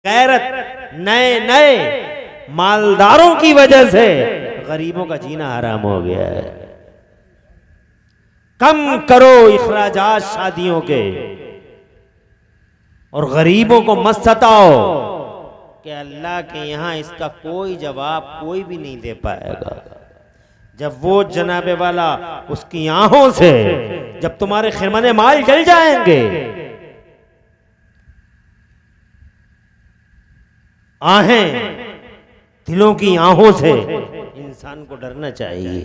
गैरत नए नए मालदारों की वजह से गरीबों का जीना हराम हो गया है। कम करो इखराजात शादियों के और गरीबों को मत सताओ कि अल्लाह के यहां इसका कोई जवाब कोई भी नहीं दे पाएगा। जब वो जनाबे वाला उसकी आंखों से जब तुम्हारे खिरमने माल जल जाएंगे, आहें दिलों की आंखों से इंसान को डरना चाहिए।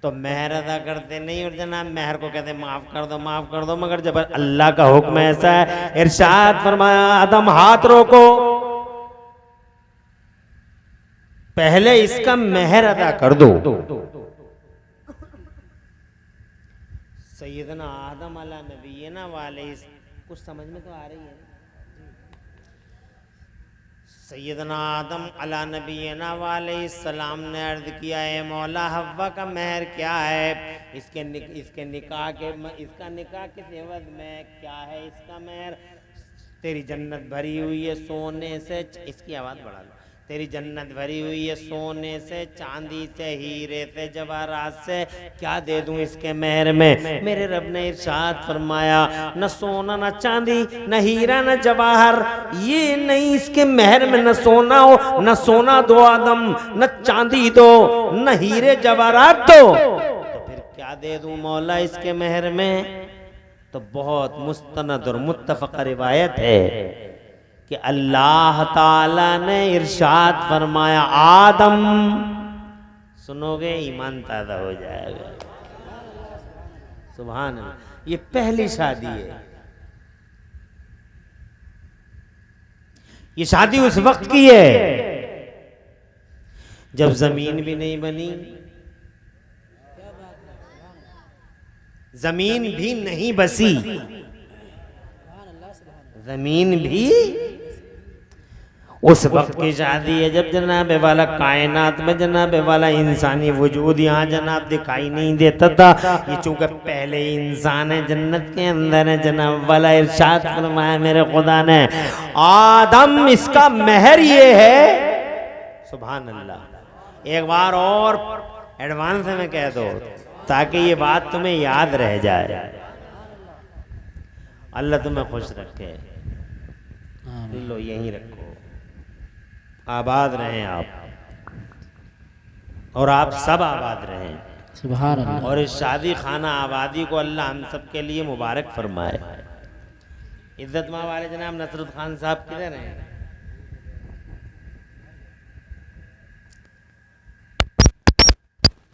तो मेहर अदा करते नहीं और जनाब मेहर को कहते माफ कर दो, मगर जब अल्लाह का हुक्म ऐसा है, इरशाद फरमाया आदम हाथ रोको, पहले इसका मेहर अदा कर दो। सैयदना आदम अला नबीना वाले, कुछ समझ में तो आ रही है। सैयदना आदम अला नबीना वाले सलाम ने अर्ज किया है मौला हव्वा का मेहर क्या है, इसका निकाह किस एवज में क्या है, इसका मेहर तेरी जन्नत भरी हुई है सोने से, इसकी आवाज़ बढ़ा लो, तेरी जन्नत भरी हुई है सोने से, चांदी से, हीरे से, जवाहरात से, क्या दे दूं इसके मेहर में। मेरे रब ने इरशाद फरमाया न सोना न चांदी न हीरा न जवाहर, ये नहीं इसके मेहर में, न सोना हो न सोना दो आदम, न चांदी दो न हीरे जवाहरात दो, तो फिर क्या दे दूं मौला इसके मेहर में। तो बहुत मुस्तनद और मुत्तफक़ रिवायत है कि अल्लाह ताला ने इरशाद फरमाया आदम, सुनोगे ईमान ताज़ा हो जाएगा। सुभान अल्लाह। ये पहली शादी है। ये शादी उस वक्त की है जब जमीन भी नहीं बनी, जमीन भी नहीं बसी, जमीन भी उस वक्त की शादी है जब जनाबे वाला कायनात में जनाबे वाला इंसानी वजूद यहाँ जनाब दिखाई नहीं देता था। ये चूंकि पहले इंसान है, जन्नत के अंदर है, जनाब वाला इरशाद फरमाया मेरे खुदा ने आदम इसका मेहर ये है। सुभान अल्लाह। एक बार और एडवांस में कह दो ताकि ये बात तुम्हें याद रह जाए। अल्लाह तुम्हें खुश रखे। लो यहीं रखो, आबाद रहें आप और आप सब आबाद रहें। सुभान अल्लाह। और इस शादी खाना आबादी को अल्लाह हम सब के लिए मुबारक फरमाए। इज्जत माँ वाले जनाब नसरुत खान साहब किधर हैं?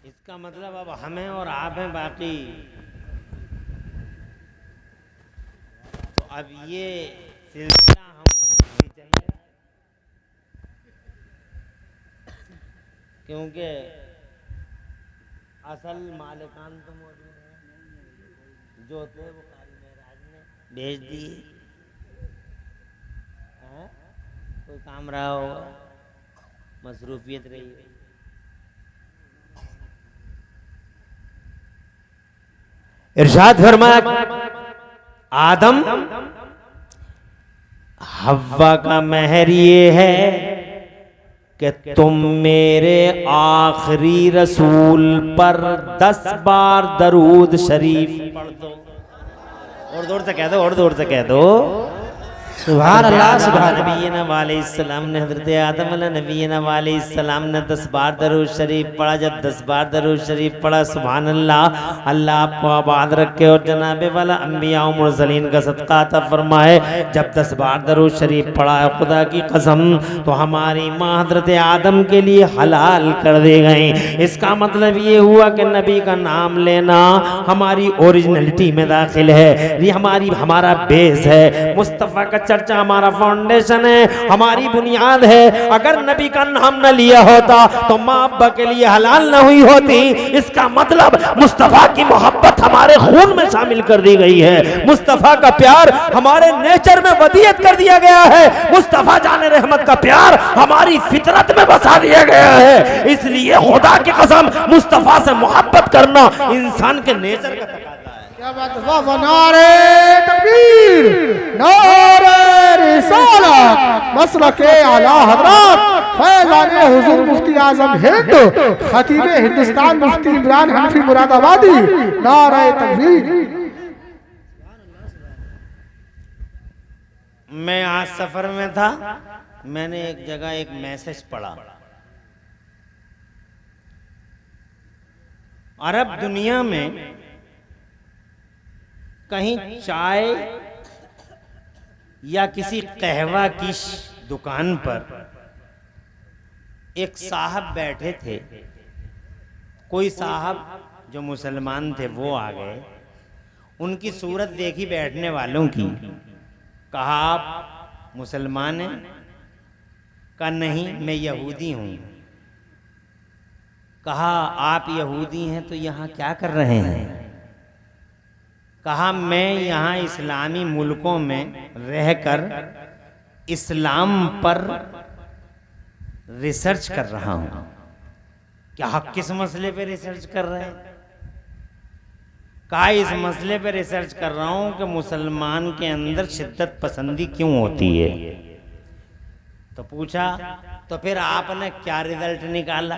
इसका मतलब अब हमें और आप हैं बाकी। तो अब ये सिलसिला हम चलेगा क्योंकि असल मालिकान तो मौजूद हैं, जो थे वो कारी महराज ने भेज दिए। कोई काम रहा होगा, मसरूफियत रही है। इरशाद फरमाया आदम हव्वा का मेहर ये है कि तुम मेरे आखिरी रसूल पर 10 बार दरूद शरीफ पढ़ दो। और जोर से कह दो, और जोर से कह दो। सुभान अल्लाह। सुभान नबीना वालेहिस्सलाम ने हज़रत आदम नबीना वालेहिस्सलाम ने 10 बार दरूद शरीफ पढ़ा। जब 10 बार दरूद शरीफ पढ़ा, सुभान अल्लाह, अल्लाह आपको आबाद रखे और जनाबे वाला अंबिया और मुरसलीन का सदका अता फरमाए। जब 10 बार दरूद शरीफ पढ़ा है खुदा की कसम, तो हमारी माँ हज़रत आदम के लिए हलाल कर दी गई। इसका मतलब ये हुआ कि नबी का नाम लेना हमारी ओरिजिनलिटी में दाखिल है, ये हमारा बेस है। मुस्तफ़ा का चर्चा हमारा फाउंडेशन है, हमारी बुनियाद है। अगर नबी का नाम न लिया होता तो माँ अब्बा के लिए हलाल न हुई होती। इसका मतलब मुस्तफा की मोहब्बत हमारे खून में शामिल कर दी गई है। मुस्तफा का प्यार हमारे नेचर में वदियत कर दिया गया है। मुस्तफा जाने रहमत का प्यार हमारी फितरत में बसा दिया गया है। इसलिए खुदा की कसम मुस्तफा से मोहब्बत करना इंसान के नेचर का तकाजा है। नारे तकबीर, नारे रिसालत, मसलके आला हज़रत फैज़ाने हुज़ूर मुफ्ती आज़म हिंद, खतीब हिंदुस्तान मुफ्ती इमरान हनफी मुरादाबादी, नारे तकबीर। मैं आज सफर में था, मैंने एक जगह एक मैसेज पढ़ा। अरब दुनिया में कहीं चाय या किसी कहवा की दुकान पर एक साहब बैठे थे। कोई साहब जो मुसलमान थे वो आ गए, उनकी सूरत देखी बैठने वालों की, कहा आप मुसलमान हैं? कहा नहीं, मैं यहूदी हूं। कहा आप यहूदी हैं तो यहाँ क्या कर रहे हैं? कहा मैं यहाँ इस्लामी मुल्कों में रहकर इस्लाम पर रिसर्च कर रहा हूं। क्या आप किस मसले पे रिसर्च कर रहे हैं? कहा इस मसले पे रिसर्च कर रहा हूं कि मुसलमान के अंदर शिद्दत पसंदी क्यों होती है। तो पूछा तो फिर आपने क्या रिजल्ट निकाला?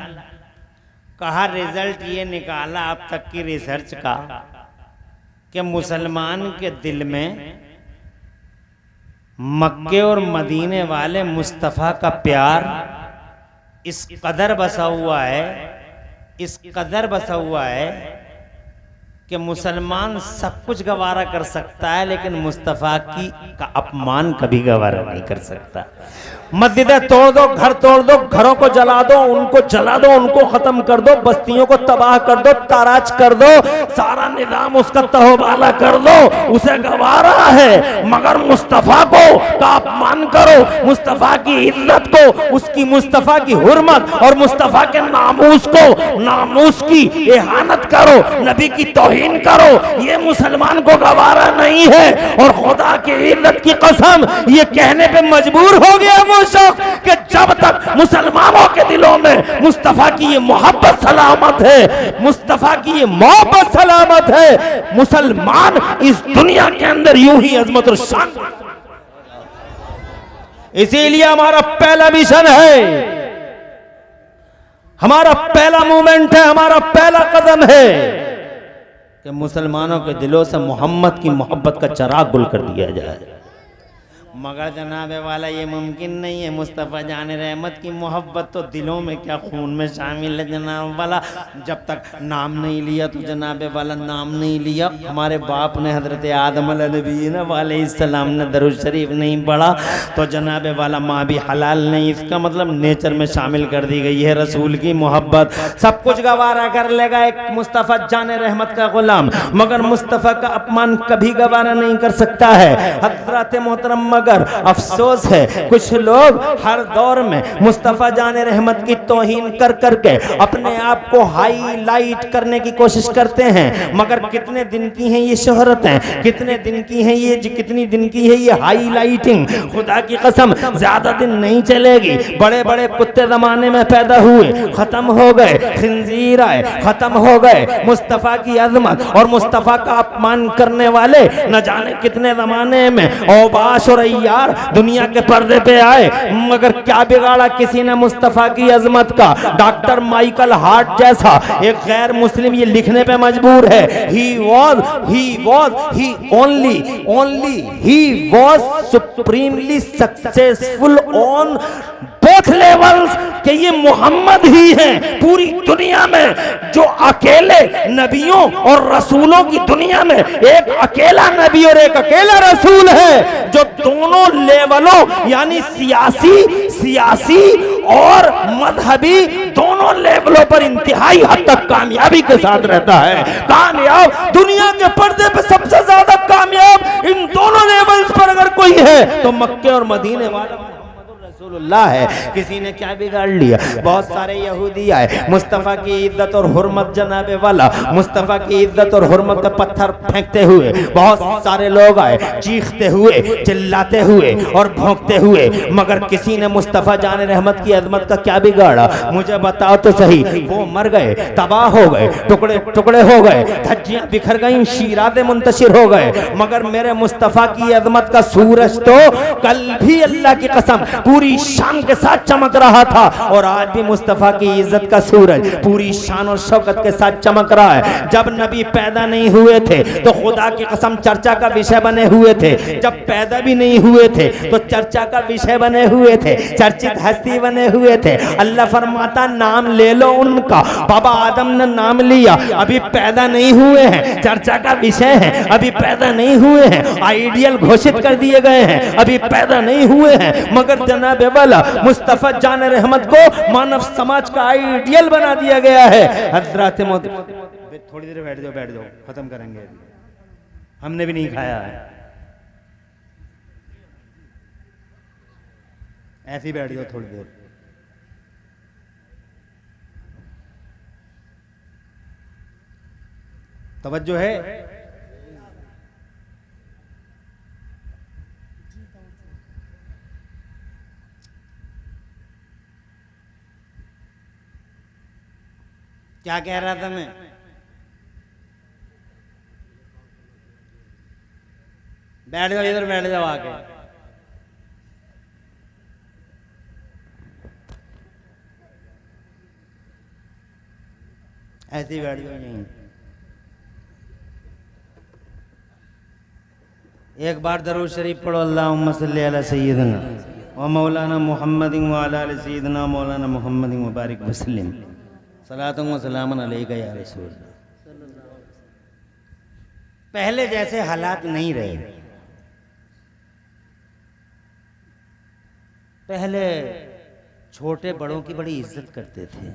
कहा रिजल्ट ये निकाला अब तक की रिसर्च का कि मुसलमान के दिल में मक्के और मदीने वाले मुस्तफ़ा का प्यार इस कदर बसा हुआ है, इस कदर बसा हुआ है कि मुसलमान सब कुछ गवारा कर सकता है, लेकिन मुस्तफ़ा का अपमान कभी गवारा नहीं कर सकता। मस्जिदें तोड़ दो, घर तोड़ दो, घरों को जला दो, उनको जला दो, उनको खत्म कर दो, बस्तियों को तबाह कर दो, ताराज कर दो, सारा निजाम उसका तहोबाला कर दो, उसे गवारा है। मगर मुस्तफ़ा को का अपमान करो, मुस्तफ़ा की इज्जत को, उसकी मुस्तफ़ा की हुर्मत और मुस्तफ़ा के नामूस को, नामूस की इहानत करो, नबी की तौहीन करो, ये मुसलमान को गवारा नहीं है। और खुदा की इज्जत की कसम ये कहने पे मजबूर हो गया वो शख्स कि जब तक मुसलमानों के दिलों में मुस्तफ़ा की ये मोहब्बत सलामत है, मुस्तफ़ा की ये मोहब्बत सलामत है, मुसलमान इस दुनिया के अंदर यूं ही अजमत और शान। इसीलिए हमारा पहला मिशन है, हमारा पहला मूवमेंट है, हमारा पहला कदम है कि मुसलमानों के दिलों से मोहम्मद की मोहब्बत का चिराग गुल कर दिया जाए। मगर जनाबे वाला ये मुमकिन नहीं है। मुस्तफ़ा जान रहमत की मोहब्बत तो दिलों में क्या खून में शामिल है जनाब वाला। जब तक नाम नहीं लिया तो जनाबे वाला नाम नहीं लिया। हमारे बाप ने हज़रत आदम अलैहिस्सलाम ने दरूद शरीफ नहीं पढ़ा तो जनाबे वाला माँ भी हलाल नहीं। इसका मतलब नेचर में शामिल कर दी गई है रसूल की मोहब्बत। सब कुछ गवारा कर लेगा एक मुस्तफ़ा जान रहमत का गुलाम, मगर मुस्तफ़ा का अपमान कभी गवारा नहीं कर सकता है हज़रत मोहतरम। मगर अफसोस है कुछ लोग हर दौर में मुस्तफ़ा जान रहमत की तौहीन कर करके अपने आप को हाईलाइट करने की कोशिश करते हैं। मगर कितने दिन की हैं ये शोहरतें, कितने दिन की हैं ये, कितनी दिन की है ये हाईलाइटिंग। खुदा की कसम ज्यादा दिन नहीं चलेगी। बड़े बड़े कुत्ते जमाने में पैदा हुए, खत्म हो गए, खिंजीर आए, खत्म हो गए। मुस्तफ़ा की अजमत और मुस्तफ़ा का अपमान करने वाले न जाने कितने जमाने में औबाश और यार दुनिया के पर्दे पे आए। मगर क्या बिगाड़ा किसी ने मुस्तफ़ा की अजमत का। डॉक्टर माइकल हार्ट जैसा एक गैर मुस्लिम ये लिखने पे मजबूर है, he was supremely successful on both levels कि ये मोहम्मद ही हैं पूरी दुनिया में जो अकेले नबियों और रसूलों की दुनिया में एक अकेला नबी और एक अकेला रसूल है जो दोनों लेवलों यानी सियासी और मजहबी दोनों लेवलों पर इंतहाई हद तक कामयाबी के साथ रहता है। कामयाब दुनिया के पर्दे पे सबसे ज्यादा कामयाब इन दोनों लेवल्स पर अगर कोई है तो मक्के और मदीने वाला रसूलुल्लाह है, किसी ने क्या बिगाड़ लिया? बहुत सारे यहूदी आए, मुस्तफ़ा की इज्जत और हुर्मत जनाबे वाला, मुस्तफ़ा की इज्जत और हुर्मत पे पत्थर फेंकते हुए बहुत सारे लोग आए, चीखते हुए, चिल्लाते हुए और भौंकते हुए, मगर किसी ने मुस्तफ़ा जान रहमत की अजमत का क्या बिगाड़ा? मुझे बताओ तो सही। वो मर गए, तबाह हो गए, टुकड़े टुकड़े हो गए, धज्जियां बिखर गई, शीराते मुंतशिर हो गए, मगर मेरे मुस्तफ़ा की अजमत का सूरज तो कल भी अल्लाह की कसम पूरी शान के साथ चमक रहा था, और आज भी मुस्तफ़ा की इज्जत का सूरज पूरी शान और शौकत के साथ चमक रहा है। जब नबी पैदा नहीं हुए थे तो खुदा की कसम चर्चा का विषय बने हुए थे, जब पैदा भी नहीं हुए थे तो चर्चा का विषय बने हुए थे, चर्चित हस्ती बने हुए थे। अल्लाह फरमाता नाम ले लो उनका, बाबा आदम ने नाम लिया, अभी पैदा नहीं हुए हैं, चर्चा का विषय है, अभी पैदा नहीं हुए हैं, आइडियल घोषित कर दिए गए हैं, अभी पैदा नहीं हुए हैं, मगर जनाब वाला मुस्तफ़ा जान रहमत को मानव समाज का आइडियल बना दिया गया है। हज़रत थोड़ी देर बैठ जाओ, खत्म करेंगे, हमने भी नहीं खाया है, ऐसे ही बैठ जाओ थोड़ी देर। तवज्जो है? क्या कह रहा था मैं? बैठ जाओ, इधर बैठ जाओ आके। ऐसे ही बैठ जाओ यहीं। एक बार दरूद शरीफ पढ़ो, अल्लाहुम्मा सल्ली अला सय्यिदना व मौलाना मुहम्मदिन व अला आलि सय्यिदना मौलाना मुहम्मदिन व बारिक वसल्लिम सलातुन व सलामुन अलैका या रसूल। पहले जैसे हालात नहीं रहे। पहले छोटे बड़ों की बड़ी इज्जत करते थे,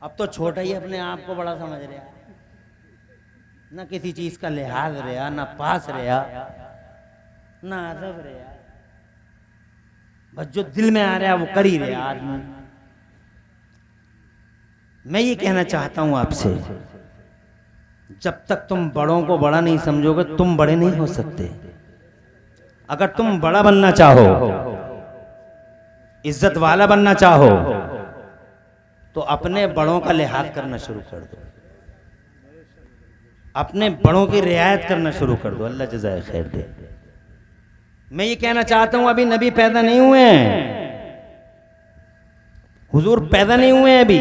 अब तो छोटा ही अपने आप को बड़ा समझ रहा है, ना किसी चीज का लिहाज रहा, ना पास रहा, ना अदब रहा, बस जो दिल में आ रहा है वो कर ही रहा आदमी। मैं ये कहना चाहता हूं आपसे, जब तक तुम बड़ों को बड़ा नहीं समझोगे तुम बड़े नहीं हो सकते। अगर तुम बड़ा बनना चाहो, इज्जत वाला बनना चाहो, तो अपने बड़ों का लिहाज करना शुरू कर दो, अपने बड़ों की रियायत करना शुरू कर दो, अल्लाह जज़ाए खैर दे। मैं ये कहना चाहता हूं, अभी नबी पैदा नहीं हुए हैं, हुजूर पैदा नहीं हुए हैं अभी,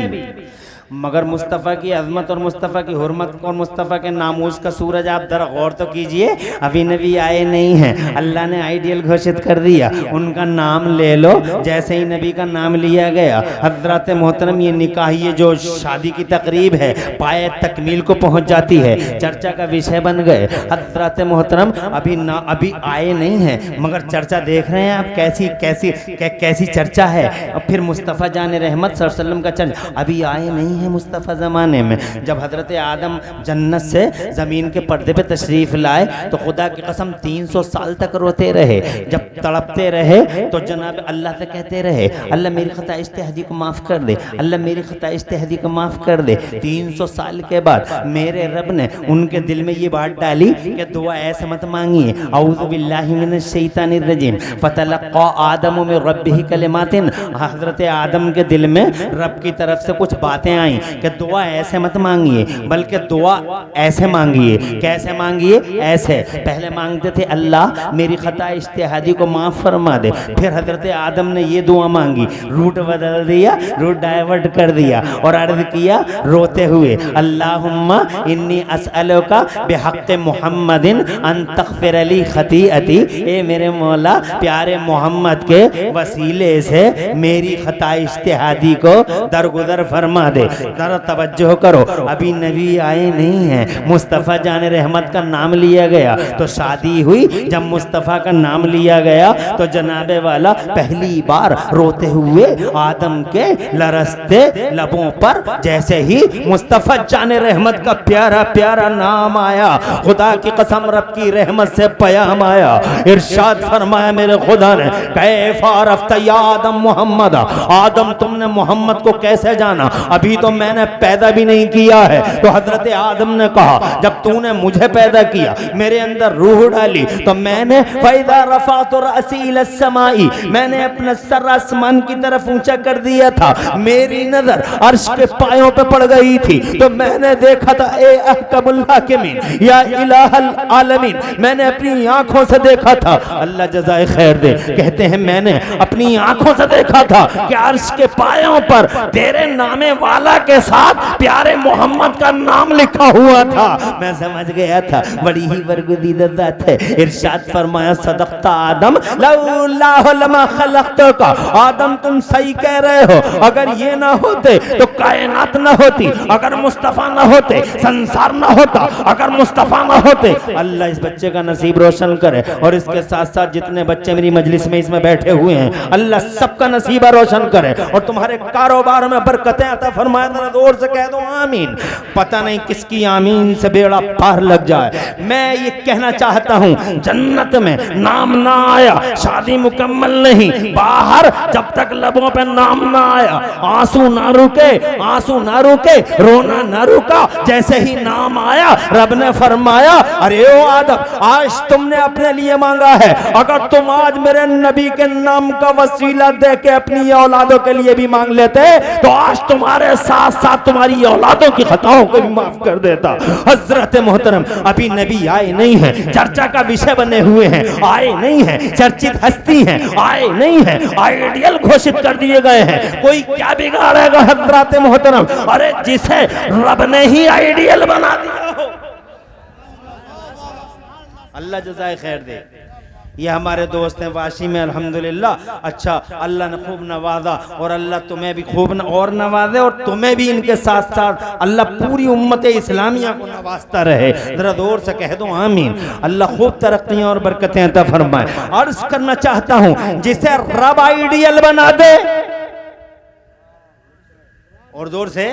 मगर मुस्तफ़ा की अज़मत और मुस्तफ़ा की हुर्मत और मुस्तफ़ा के नामूस का सूरज आप जरा गौर तो कीजिए, अभी नबी आए नहीं हैं, अल्लाह ने आइडियल घोषित कर दिया, उनका नाम ले लो। जैसे ही नबी का नाम लिया गया, हज़रत मोहतरम ये निकाह, ये जो शादी की तकरीब है पाए तकमील को पहुँच जाती है, चर्चा का विषय बन गए। हज़रत मोहतरम अभी आए नहीं हैं, मगर चर्चा देख रहे हैं आप, कैसी चर्चा है। और फिर मुस्तफ़ा जान रहमत सल्लल्लाहु अलैहि वसल्लम का चर्चा, अभी आए नहीं है मुस्तफ़ा ज़माने में। जब हज़रत आदम जन्नत से ज़मीन के पर्दे पे तशरीफ़ लाए तो खुदा की कसम 300 साल तक रोते रहे, जब तड़पते रहे तो जनाब अल्लाह से कहते रहे, अल्लाह मेरी खता इज्तिहादी को माफ़ कर दे, अल्लाह मेरी खता इज्तिहादी को माफ़ कर दे। 300 साल के बाद मेरे रब ने उनके दिल में ये बात डाली कि दुआ ऐसे मत मांगिए, औज़ु बिल्लाहि मिनश शैतानिर रजीम, फतलक़्क़ा आदम मिन रब्बिही कलिमातिन। हज़रत आदम के दिल में रब की तरफ से कुछ बातें आई कि दुआ ऐसे मत मांगिए, बल्कि दुआ ऐसे मांगिए। कैसे मांगिए? ऐसे पहले मांगते थे अल्लाह मेरी खता इज्तिहादी को माफ़ फरमा दे, फिर हज़रत आदम ने ये दुआ मांगी, रूट बदल दिया, रूट डाइवर्ट कर दिया और अर्ज़ किया रोते हुए, अल्लाहुम्मा इन्नी अस्अलुका बिहक़्क़ि मुहम्मदिन अन तग़फ़िर ली ख़तीअती। ए मेरे मौला प्यारे मोहम्मद के वसीले से मेरी खता इज्तिहादी को दरगुदर फरमा दे। जरा तवज्जो करो, अभी नबी आए नहीं हैं, मुस्तफ़ा जान रहमत का नाम लिया गया तो शादी हुई। जब मुस्तफ़ा का नाम लिया गया तो जनाबे वाला पहली बार रोते हुए आदम के लरसते लबों पर जैसे ही मुस्तफ़ा जान रहमत का प्यारा प्यारा नाम आया, खुदा की कसम रब की रहमत से पयाम आया, इरशाद फरमाया मेरे खुदा ने, कैफा रफ्ता या आदम मोहम्मद, आदम तुमने मोहम्मद को कैसे जाना, अभी तो मैंने पैदा भी नहीं किया है। तो हजरत आदम ने कहा, जब तूने मुझे पैदा किया, मेरे अंदर रूह डाली, तो मैंने फैदा रफा तो रसील समाई, मैंने अपना सर आसमान की तरफ ऊंचा कर दिया था, मेरी नजर अर्श के पायों पे पड़ गई थी, तो मैंने देखा था ए अहकमुल हाकिमीन या इलाहल आलमीन, मैंने अपनी आंखों से देखा था। अल्लाह जज़ाए खैर दे, कहते हैं मैंने अपनी आंखों से देखा था कि अर्श के पायों पर तेरे नामे वाला के साथ प्यारे मोहम्मद का नाम लिखा हुआ था। मैं समझ गया था बड़ी ही बरगुदीदा बात है। इरशाद फरमाया, सदक़ता आदम लौलाहु लमा खलक़तुका, आदम तुम सही कह रहे हो, अगर ये ना होते तो कायनात ना होती, अगर मुस्तफ़ा ना होते संसार ना होता, अगर मुस्तफ़ा ना होते। अल्लाह इस बच्चे का नसीब रोशन करे और इसके साथ साथ जितने बच्चे मेरी मजलिस में इसमें बैठे हुए हैं, अल्लाह सबका नसीबा रोशन करे और तुम्हारे कारोबार में बरकतें अता फरमाए। जोर से कह दो आमीन। पता नहीं किसकी आमीन से बेड़ा पार लग जाए। मैं ये कहना चाहता हूँ, जन्नत में नाम ना आया शादी मुकम्मल नहीं, बाहर जब तक लबों पे नाम ना आया आंसू ना रुके, आंसू ना रुके, रोना ना रुका। जैसे ही नाम आया रब ने फरमाया, अरे ओ आदम आज तुमने अपने लिए मांगा है, अगर तुम आज मेरे नबी के नाम का वसीला दे के अपनी औलादों के लिए भी मांग लेते तो आज तुम्हारे साथ साथ तुम्हारी औलादों की खताओं को भी माफ कर देता। हजरत मोहतरम अभी नबी आए नहीं है, चर्चा का विषय बने हुए हैं, आए नहीं है, चर्चित हस्ती हैं, आए नहीं है, आइडियल घोषित कर दिए गए हैं। कोई क्या बिगाड़ेगा हजरत मोहतरम? अरे जिसे रब ने ही आइडियल बना दिया हो, अल्लाह जज़ाए खैर दे। ये हमारे दोस्त हैं वाशी में अल्हम्दुलिल्लाह। अच्छा, अल्लाह ने खूब नवाजा और अल्लाह तुम्हें भी खूब और नवाजे और तुम्हें भी इनके साथ साथ अल्लाह पूरी उम्मत इस्लामिया को नवाजता रहे। जरा जोर से कह दो आमीन। अल्लाह खूब तरक्कियां और बरकतें अता फरमाए। अर्ज करना चाहता हूं, जिसे रब आइडियल बना दे, और जोर से,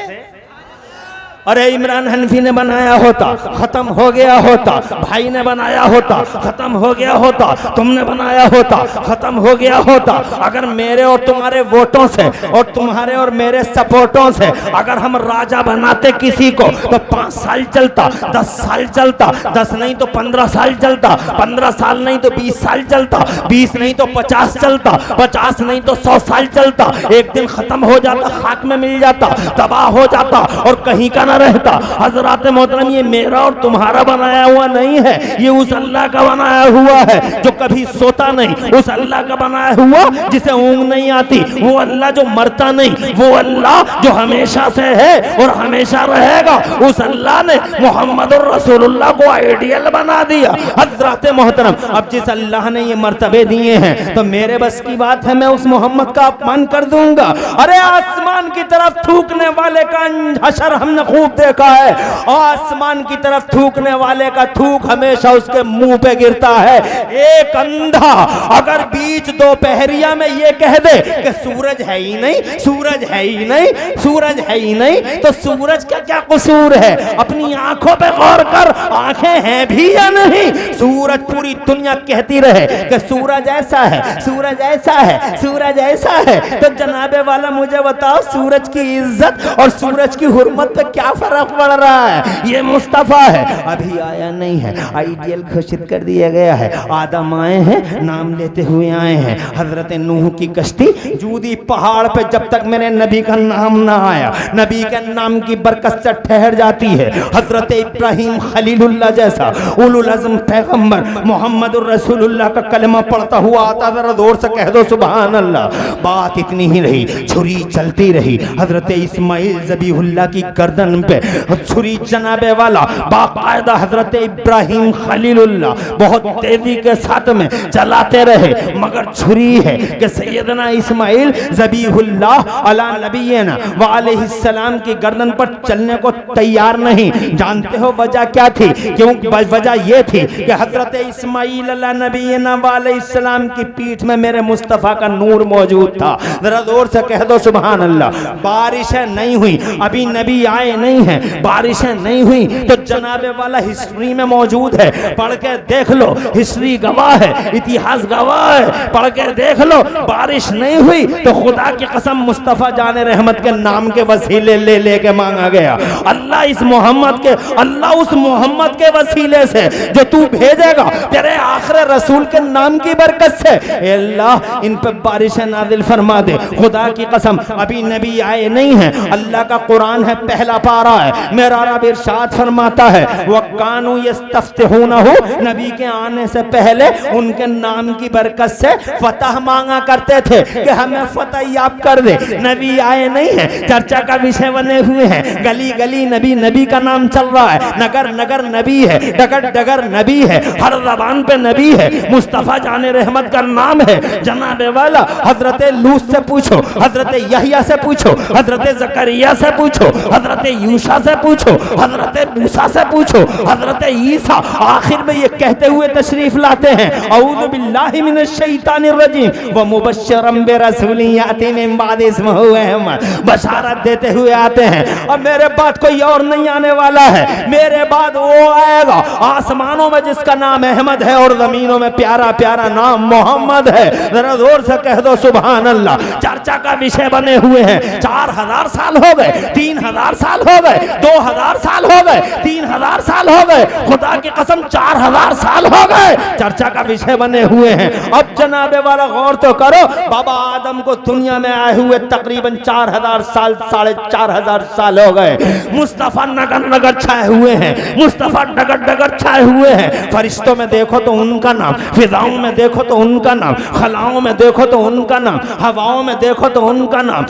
अरे इमरान हनफी ने बनाया होता खत्म हो गया होता, भाई ने बनाया होता खत्म हो गया होता, तुमने बनाया होता खत्म हो गया होता। अगर मेरे और तुम्हारे वोटों से और तुम्हारे और मेरे सपोर्टों से अगर हम राजा बनाते किसी को तो 5 साल चलता, 10 साल चलता, 10 नहीं तो 15 साल चलता, 15 साल नहीं तो 20 साल चलता, 20 नहीं तो 50 चलता, 50 नहीं तो 100 साल चलता। एक दिन खत्म हो जाता, खाक में मिल जाता, तबाह हो जाता और कहीं का रहता। हजरात मोहतरम, ये मेरा और तुम्हारा बनाया हुआ नहीं है, ये उस अल्लाह का बनाया हुआ है जो कभी सोता नहीं, उस अल्लाह का बनाया हुआ जिसे ऊँग नहीं आती, वो अल्लाह जो मरता नहीं, वो अल्लाह जो हमेशा से है और हमेशा रहेगा। उस अल्लाह ने मोहम्मद रसूलुल्लाह को आइडियल बना दिया। हजरात मोहतरम, अब जिस अल्लाह ने ये मर्तबे दिए हैं तो मेरे बस की बात है मैं उस मोहम्मद का अपमान कर दूंगा? अरे आसमान की तरफ थूकने वाले का हशर हमने खूब देखा है, आसमान की तरफ थूकने वाले का थूक हमेशा उसके मुंह पे गिरता है। एक अंधा अगर बीच दोपहरिया में ये कह दे कि सूरज है ही नहीं, सूरज है ही नहीं, सूरज है ही नहीं, तो सूरज का क्या कसूर है? अपनी आंखों पे गौर कर, आंखें हैं भी या नहीं? सूरज पूरी दुनिया कहती रहे कि सूरज ऐसा है, सूरज ऐसा है, सूरज ऐसा है, तो जनाबे वाला मुझे बताओ सूरज की इज्जत और सूरज की हुर्मत पे क्या फर्क पड़ रहा है? ये मुस्तफा है, अभी आया नहीं है, आइडियल घोषित कर दिया गया है। आदम आए हैं, नाम लेते हुए आए हैं। हजरत नूह की कश्ती जूदी पहाड़ पे जब तक मेरे नबी का नाम ना आया, नबी के नाम की बरकत से ठहर जाती है। हजरत इब्राहिम खलीलुल्लाह जैसा उलुल अज़्म पैगंबर मोहम्मद रसूलुल्लाह का कलमा पढ़ता हुआ आता, जरा जोर से कह दो सुभान अल्लाह। बात इतनी ही रही, छुरी चलती रही। हजरत इस्माइल ज़बीहुल्लाह की गर्दन गर्दन पे छुरी जनाबे वाला बाकायदा हजरत इब्राहिम खलीलुल्लाह बहुत तेजी के साथ में चलाते रहे, मगर छुरी है कि सैयदना इस्माइल ज़बीहुल्लाह अला नबीना व अलैहिस्सलाम की गर्दन पर चलने को तैयार नहीं। जानते हो वजह क्या थी? क्यों? वजह ये थी कि हजरत इस्माइल अला नबीना व अलैहिस्सलाम की पीठ में मेरे मुस्तफ़ा का नूर मौजूद था। जरा जोर से कह दो सुभान अल्लाह। बारिशें नहीं हुई, अभी नबी आए नहीं हैं, बारिशें नहीं हुई तो जनाबे वाला हिस्ट्री में मौजूद है, पढ़ के देख लो, हिस्ट्री गवाह है, इतिहास गवाह है, पढ़ के देख लो। बारिश नहीं हुई तो खुदा की कसम मुस्तफ़ा जाने रहमत के नाम के वसीले ले लेके मांगा गया। अल्लाह इस मोहम्मद के, अल्लाह उस मोहम्मद के वसीले से जो तू भेजेगा तेरे आखिर रसूल के नाम की बरकत से, अल्लाह इन पे बारिश नाजिल फरमा दे। खुदा की कसम अभी नबी आए नहीं है, अल्लाह का कुरान है, पहला पारा है, मेरा रब इरशाद फरमाता है वकानु यस्तफ्तिहूनहु, नबी के आने से पहले उनके नाम की बरकत से फतह मांगा करते थे कि हमें फतह याब कर दे। नबी आए नहीं है, चर्चा का विषय बने हुए हैं, गली गली नबी, नबी का नाम चल रहा है, नगर नगर नबी है, डगर डगर नबी है, हर ज़बान पे नबी है, मुस्तफ़ा जाने रहमत का नाम है। जनाबे वाला हजरत लूत से पूछो, हजरत यहया से पूछो, हजरत जकरिया से पूछो, हजरत यूशा से पूछो, हजरत मूसा से पूछो, हजरत ईसा आखिर में ये कहते हुए तशरीफ लाते हैं औज़ु बिल्लाहि मिनश शैतानिर रजीम व मुबश्शिरम बिरसूलिन याती मिन बाद इस्मुहु अहमद, बशारत देते हुए आते हैं। अब मेरे बाद कोई और नहीं आने वाला है, मेरे बाद वो आएगा आसमानों में जिसका नाम अहमद है और जमीनों में प्यारा प्यारा नाम मोहम्मद है। जरा जोर से कह दो सुभान अल्लाह। चर्चा का विषय बने हुए हैं, 4000 साल हो गए, 3000 साल हो गए, 2000 साल हो गए, 3000 साल हो गए, खुदा की कसम 4000 साल हो गए, चर्चा का विषय बने हुए हैं। अब जनाबे वाला गौर तो करो, बाबा आदम को दुनिया में आए हुए तकरीबन 4000 साल, 4500 साल हो गए। मुस्तफ़ा नगर नगर छाए हुए हैं, मुस्तफ़ा डगर डगर छाए हुए हैं। फरिश्तों में देखो तो उनका नाम, फिजाओं में देखो तो उनका नाम, खलाओं में देखो तो उनका नाम, हवाओं में देखो तो उनका नाम,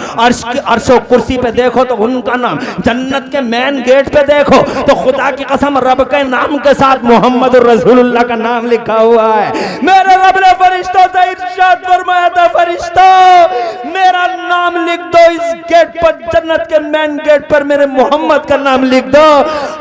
अर्शो कुर्सी पे देखो तो उनका नाम, जन्नत के मेन गेट पे देखो तो खुदा की कसम रब के नाम के साथ मोहम्मद रसूलुल्लाह का नाम लिखा हुआ है। मेरे रब ने फरिश्तों से इरशाद फरमाया था, फरिश्तों मेरा नाम लिख दो इस गेट पर, जन्नत के मेन गेट पर मेरे मोहम्मद का नाम लिख दो।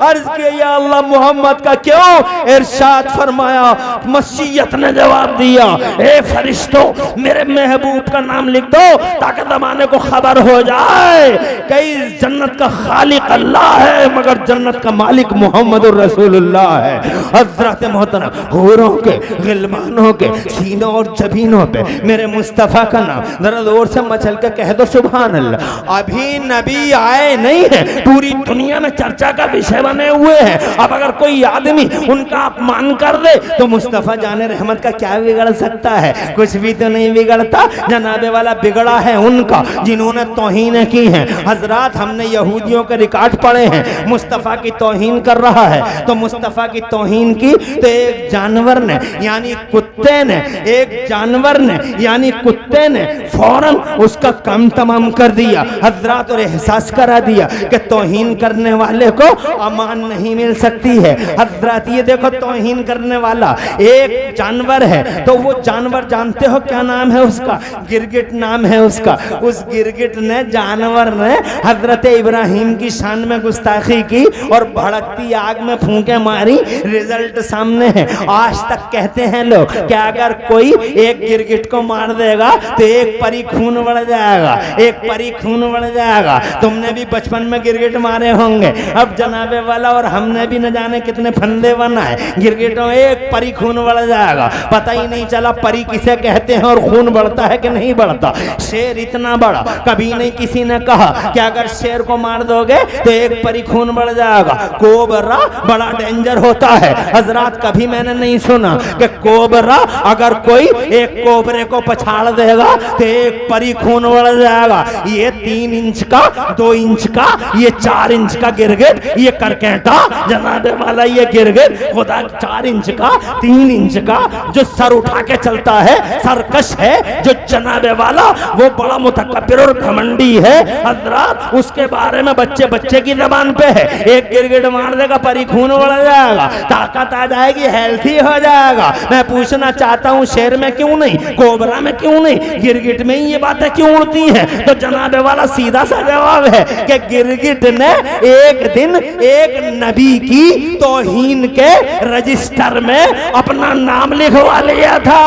अर्ज किया या अल्लाह मोहम्मद का क्यों? इरशाद फरमाया, मसीयत ने जवाब दिया, ए फरिश्तों मेरे महबूब का नाम लिख दो ताकि जमाने को खबर हो जाए कि जन्नत का खालिक अल्लाह है मगर जन्नत का मालिक मोहम्मद रसूलुल्लाह है। हज़रत मोहतरम हूरों के, गिलमानों के सीनों और जबीनों पे मेरे मुस्तफ़ा का नाम, जरा जोर से मचल के कह दो सुभान अल्लाह। अभी नबी आए नहीं है, पूरी दुनिया में चर्चा का विषय बने हुए हैं। अब अगर कोई आदमी उनका अपमान कर दे तो मुस्तफ़ा जाने रहमत का क्या बिगड़ सकता है? कुछ भी तो नहीं बिगड़ता। जनाबे वाला बिगड़ा है उनका जिन्होंने तौहीन की है। हजरात हमने यहूदियों के रिकॉर्ड पढ़े हैं, मुस्तफ़ा की तौहीन कर रहा है तो मुस्तफ़ा की तौहीन की तो एक जानवर ने यानी कुत्ते ने, एक जानवर ने यानी कुत्ते ने फौरन उसका काम तमाम कर दिया हजरात, और एहसास करा दिया कि तौहीन करने वाले को अमान नहीं मिल सकती है। हजरात ये देखो तौहीन करने वाला एक जानवर है तो वो जानवर जानते हो क्या नाम है उसका? गिरगिट नाम है उसका। उस गिरगिट ने, जानवर ने हजरत इब्राहिम की शान में गुस्ताखी की और भड़कती आग में फूंके मारी। रिजल्ट सामने है। आज तक कहते हैं लोग कि अगर कोई एक गिरगिट को मार देगा तो एक परी खून बढ़ जाएगा, एक परी खून बढ़ जाएगा। तुमने भी बचपन में गिरगिट मारे होंगे। अब जनाबे वाला और हमने भी न जाने कितने फंदे बनाए, गिरगिटों एक परी खून बढ़ जाएगा। पता ही नहीं चला परी किसे कहते हैं और खून बढ़ता है कि नहीं बढ़ता। शेर इतना बड़ा कभी नहीं किसी ने कहा कि अगर शेर को मार दोगे तो एक परी खून बढ़ जाएगा। कोबरा बड़ा डेंजर होता है। हजरात कभी मैंने नहीं सुना कि कोबरा अगर कोई एक कोबरे को पछाड़ देगा तो एक परी खून बढ़ जाएगा। ये 3 इंच का, 2 इंच का, ये 4 इंच का गिरगिट, ये करकेटा जनाबे वाला ये गिरगिट खुदा 4 इंच का, 3 इंच का, जो सर उठा के चलता है, सरकश है जो जनाबे वाला, वो बड़ा मुतकब्बिर और घमंडी है हजरत। उसके बारे में बच्चे बच्चे की जबान पे है, एक गिरगिट मार देगा परी खून बढ़ जाएगा, ताकत आ जाएगी, हेल्थी हो जाएगा। मैं पूछना चाहता हूँ शेर में क्यों नहीं, कोबरा में क्यों नहीं, गिरगिट में ही ये बातें क्यों उड़ती हैं? तो जनाबे वाला सीधा सा जवाब है कि गिरगिट ने एक दिन एक नबी की तौहीन के रजिस्टर में अपना नाम लिखवा लिया था,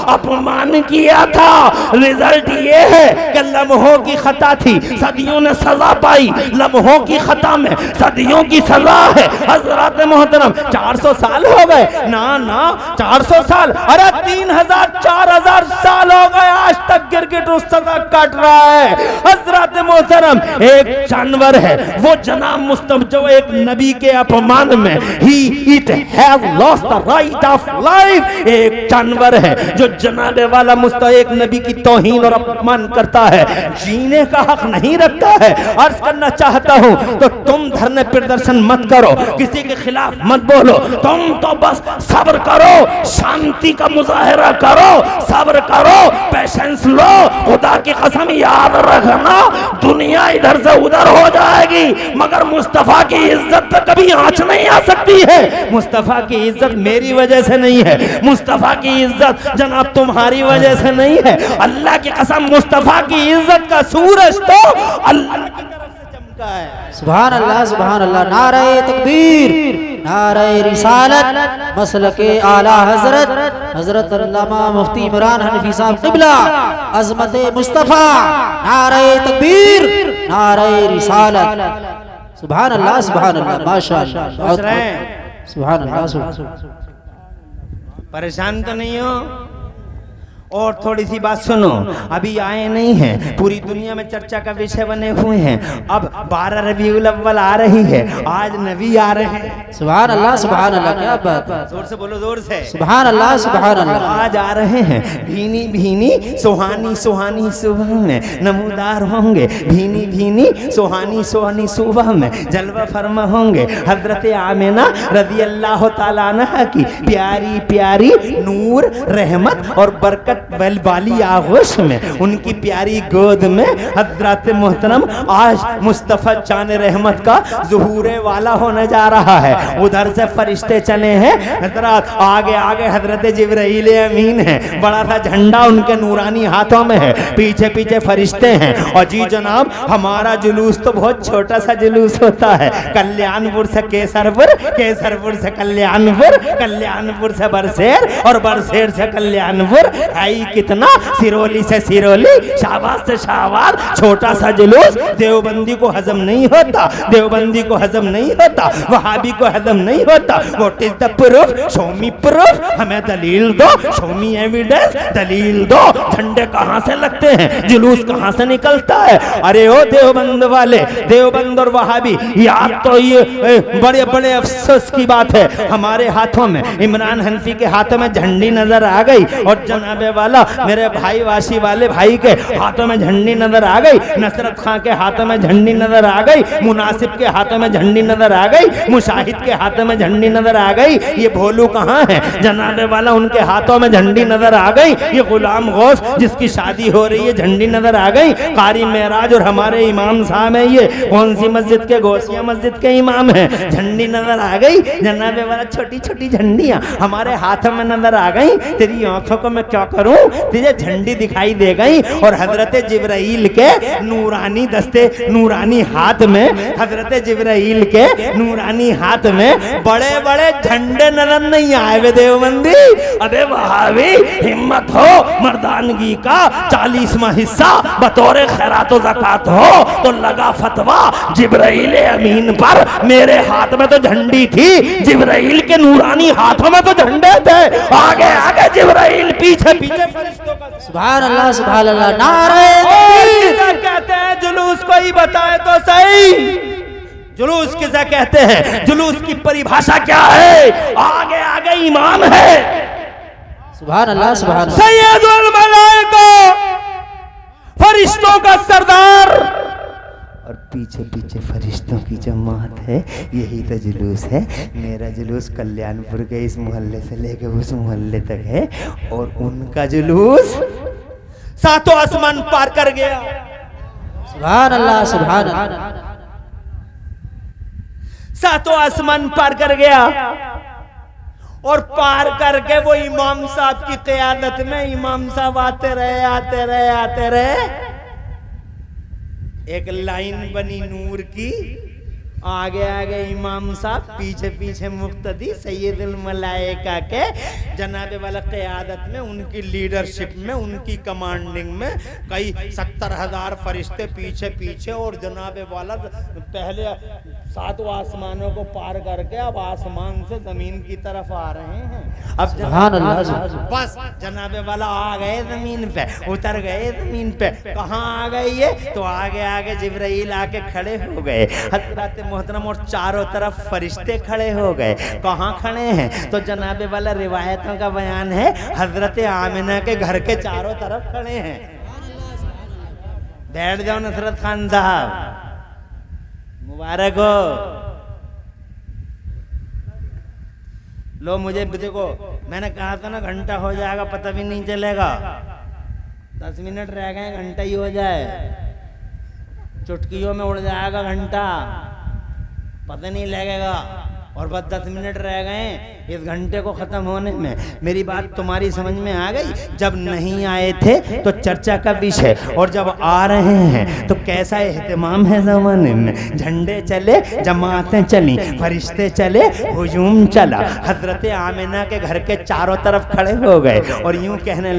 अपमान किया था। रिजल्ट ये है कि लम्हों की खता थी, सदियों ने सजा पाई, लम्हों की खता में सदियों की सजा है। हजरत मोहतरम 400 साल हो गए ना, 400 साल, अरे 3000 4000 साल हो गए, आज तक गिरगिट उस सजा काट रहा है। हजरत मोहतरम एक जानवर है, वो जनाब मुस्तफ़ा जो एक नबी के अपमान में it has lost the right of life, एक जानवर है जो जनाबे वाला मुस्तफ़ा एक नबी की तौहीन और अपमान करता है, जीने का हक नहीं रखता है। अर्ज करना चाहता हूं तो तुम धरने प्रदर्शन मत करो, किसी के खिलाफ मत बोलो, तुम तो बस सब्र करो, शांति का मुजाहरा करो, सब्र करो, पेशेंस लो। खुदा की कसम याद रखना, दुनिया इधर से उधर हो जाएगी मगर मुस्तफा की इज्जत पे कभी आंच नहीं आ सकती है। मुस्तफा की इज्जत मेरी वजह से नहीं है, मुस्तफा की इज्जत जनाब तुम्हारी वजह से नहीं है। अल्लाह की कसम मुस्तफा की इज्जत का सूरज तो अल्लाह की तरफ से चमका है। सुभान अल्लाह, नारे तकबीर, नारे रिसालत, मसलके आला हजरत अल्लामा मुफ्ती इमरान हनफी साहब क़िबला, अज़मत मुस्तफ़ा, नारे तकबीर, नारे रिसालत। सुभान अल्लाह, माशाअल्लाह, सुभान अल्लाह। परेशान तो नहीं हो? और थोड़ी सी बात सुनो, अभी आए नहीं हैं, पूरी दुनिया में चर्चा का विषय बने हुए हैं। अब 12 रबीउल अव्वल आ रही है, आज नबी आ रहे हैं। सुभान अल्लाह, क्या बात है, जोर से बोलो, जोर से। सुभान अल्लाह। आज आ रहे हैं, भीनी भीनी सुहानी सुहानी सुबह में नमूदार होंगे, भीनी भीनी सुहानी सुहानी सुबह में जलवा फरमा होंगे। हजरत आमिना रज़ी अल्लाह तआला अन्हा की प्यारी प्यारी नूर, रहमत और बरकत वाली आगोश में, उनकी प्यारी गोद में हजरत मोहतरम आज मुस्तफ़ा जान रहमत का ज़ुहूरे वाला होने जा रहा है। उधर से फरिश्ते चले हैं, हजरत आगे आगे हजरत जिब्राइल अमीन है, बड़ा सा झंडा उनके नूरानी हाथों में है, पीछे पीछे फरिश्ते हैं। और जी जनाब, हमारा जुलूस तो बहुत छोटा सा जुलूस होता है, कल्याणपुर से केसरपुर, केसरपुर से कल्याणपुर, कल्याणपुर से बरसेर और बरसेर से कल्याणपुर, कितना सिरोली से सिरोली, शाहबाद से शाहबाद, छोटा सा जुलूस। देवबंदी को हजम नहीं होता, देवबंदी को हजम नहीं होता, वहाबी को हजम नहीं होता। What is the proof? Show me proof, हमें दलील दो, शो मी एविडेंस, दलील दो। झंडे कहां से लगते हैं, जुलूस कहां से निकलता है? अरे ओ देवबंद वाले, देवबंद और वहाबी, याद तो ये बड़े बड़े अफसोस की बात है, हमारे हाथों में, इमरान हनफी के हाथों में झंडी नजर आ गई और जनाबे वाला मेरे भाई वाशी वाले भाई के हाथों में झंडी नजर आ गई, नसरत खां के हाथों में झंडी नजर आ गई, मुनासिब के हाथों में झंडी नजर आ गई, मुशाहिद के हाथों में झंडी नजर आ गई। ये भोलू कहाँ है? जनाबे वाला उनके हाथों में झंडी नजर आ गई। ये गुलाम गौस जिसकी शादी हो रही है, झंडी नजर आ गई। कारी मेराज और हमारे इमाम साहब है, ये कौन सी मस्जिद के? गौसिया मस्जिद के इमाम है, झंडी नजर आ गई। जनाबे वाला छोटी छोटी झंडियां हमारे हाथों में नजर आ गई। तेरी आंखों को मैं क्या करूं, तुझे झंडी दिखाई दे गई। और हजरत जिब्राइल के नूरानी दस्ते, नूरानी हाथ में, हजरत जिब्राइल के नूरानी हाथ में बड़े बड़े झंडे नजर नहीं आए वे देवबंदी। अबे वहाबी, हिम्मत हो मर्दानगी का 40वां हिस्सा बतौर खैरात व ज़कात हो तो लगा फतवा जिब्राइल अमीन पर। मेरे हाथ में तो झंडी थी, जिब्राइल के नूरानी हाथों में तो झंडे थे। आगे आगे जिब्राइल, पीछे पीछे फरिश्तों का। सुभान अल्लाह, सुभान अल्लाह, नारे तकबीर। कहते हैं जुलूस कोई बताए तो सही, जुलूस किसे कहते हैं, जुलूस की परिभाषा क्या है? आगे आगे इमाम है, सुभान अल्लाह, सुभान अल्लाह, सैयदुल मलाइका, फरिश्तों का सरदार, पीछे पीछे फरिश्तों की जमात है, यही तो जुलूस है। मेरा जुलूस कल्याणपुर के इस मोहल्ले से लेकर उस मोहल्ले तक है, और उनका जुलूस सातों आसमान पार कर गया। सुभान अल्लाह, सुभान अल्लाह। सातों आसमान पार कर गया, और पार करके वो इमाम साहब की क़यादत में इमाम साहब आते रहे। एक लाइन बनी नूर की, आगे आगे इमाम साहब, पीछे पीछे मुक्तदी सैयदुल मलाइका के जनाबे वाला क़यादत में, उनकी लीडरशिप में, उनकी कमांडिंग में कई 70,000 फरिश्ते पीछे पीछे, और जनाबे वाला पहले 7 आसमानों को पार करके अब आसमान से जमीन की तरफ आ रहे हैं। अब बस जनाबे वाला आ गए जमीन पे, उतर गए जमीन पे। कहाँ आ गए ये? तो आगे आगे जिब्राइल आके खड़े हो गए हज़रत मोहतरम, और चारों तरफ फरिश्ते खड़े हो गए। कहाँ खड़े हैं? तो जनाबे वाला रिवायतों का बयान है हजरत आमिना के घर के चारों तरफ खड़े हैं। बैठ जाओ नुसरत खान साहब, मुबारक हो। लो मुझे देखो, मैंने कहा था ना घंटा हो जाएगा पता भी नहीं चलेगा। 10 मिनट रह गए, घंटा ही हो जाए, चुटकियों में उड़ जाएगा घंटा, पता नहीं लगेगा। और बस 10 मिनट रह गए इस घंटे को ख़त्म होने में। मेरी बात तुम्हारी समझ में आ गई? जब नहीं आए थे तो चर्चा का विषय, और जब आ रहे हैं तो कैसा एहतमाम है ज़माने में। झंडे चले, जमातें चली, फरिश्ते चले, हुजूम चला। हज़रत आमिना के घर के चारों तरफ खड़े हो गए और यूं कहने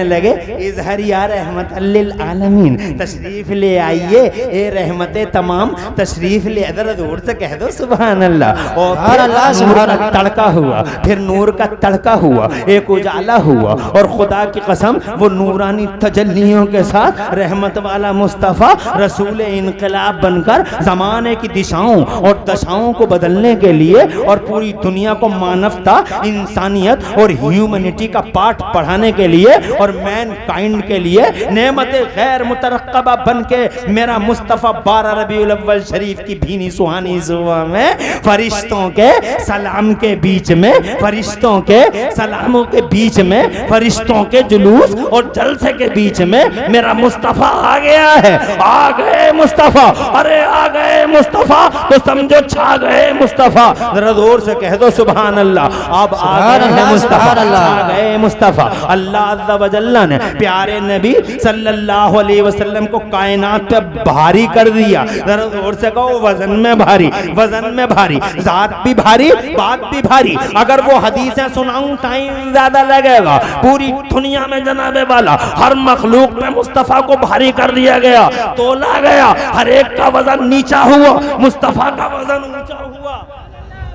लगे इज़हर या रहमत लिल आलमीन, तशरीफ़ ले आइए ए रहमत तमाम, तशरीफ़ ले। इधर दूर से कह दो सुभान अल्लाह। और नूर का तड़का हुआ, फिर नूर का तड़का हुआ, एक उजाला हुआ, और खुदा की कसम वो नूरानी तजल्लियों के साथ रहमत वाला मुस्तफ़ा रसूल इनकलाब बनकर ज़माने की दिशाओं और दशाओं को बदलने के लिए और पूरी दुनिया को मानवता, इंसानियत और ह्यूमैनिटी का पाठ पढ़ाने के लिए और मैन काइंड के लिए नेमत गैर मुतरक्कबा बन के मेरा मुस्तफ़ा 12 रबीउल अव्वल शरीफ की भीनी सुहानी सुबह में फरिश्तों के सलाम के बीच में, फरिश्तों के सलामों के बीच में, फरिश्तों के जुलूस और जलसे के बीच में मेरा मुस्तफ़ा आ गया है। आ गए मुस्तफ़ा, अरे आ गए मुस्तफ़ा, तो समझो छा गए मुस्तफ़ा। जरा जोर से कह दो सुभान अल्लाह। अब आ गए मुस्तफ़ा, आ गए मुस्तफ़ा। अल्लाह अज़्ज़ा व जल्ला ने प्यारे नबी सल्लल्लाहु अलैहि वसल्लम को कायनात पे भारी कर दिया। जरा जोर से कहो वजन में भारी, वजन में भारी, जात भी भारी, बात भी भारी। अगर वो हदीसें सुनाऊं टाइम ज्यादा लगेगा। पूरी दुनिया में जनाबे वाला हर मखलूक पे मुस्तफ़ा को भारी कर दिया गया, तोला गया, हर एक का वजन नीचा हुआ, मुस्तफ़ा का वजन ऊंचा हुआ।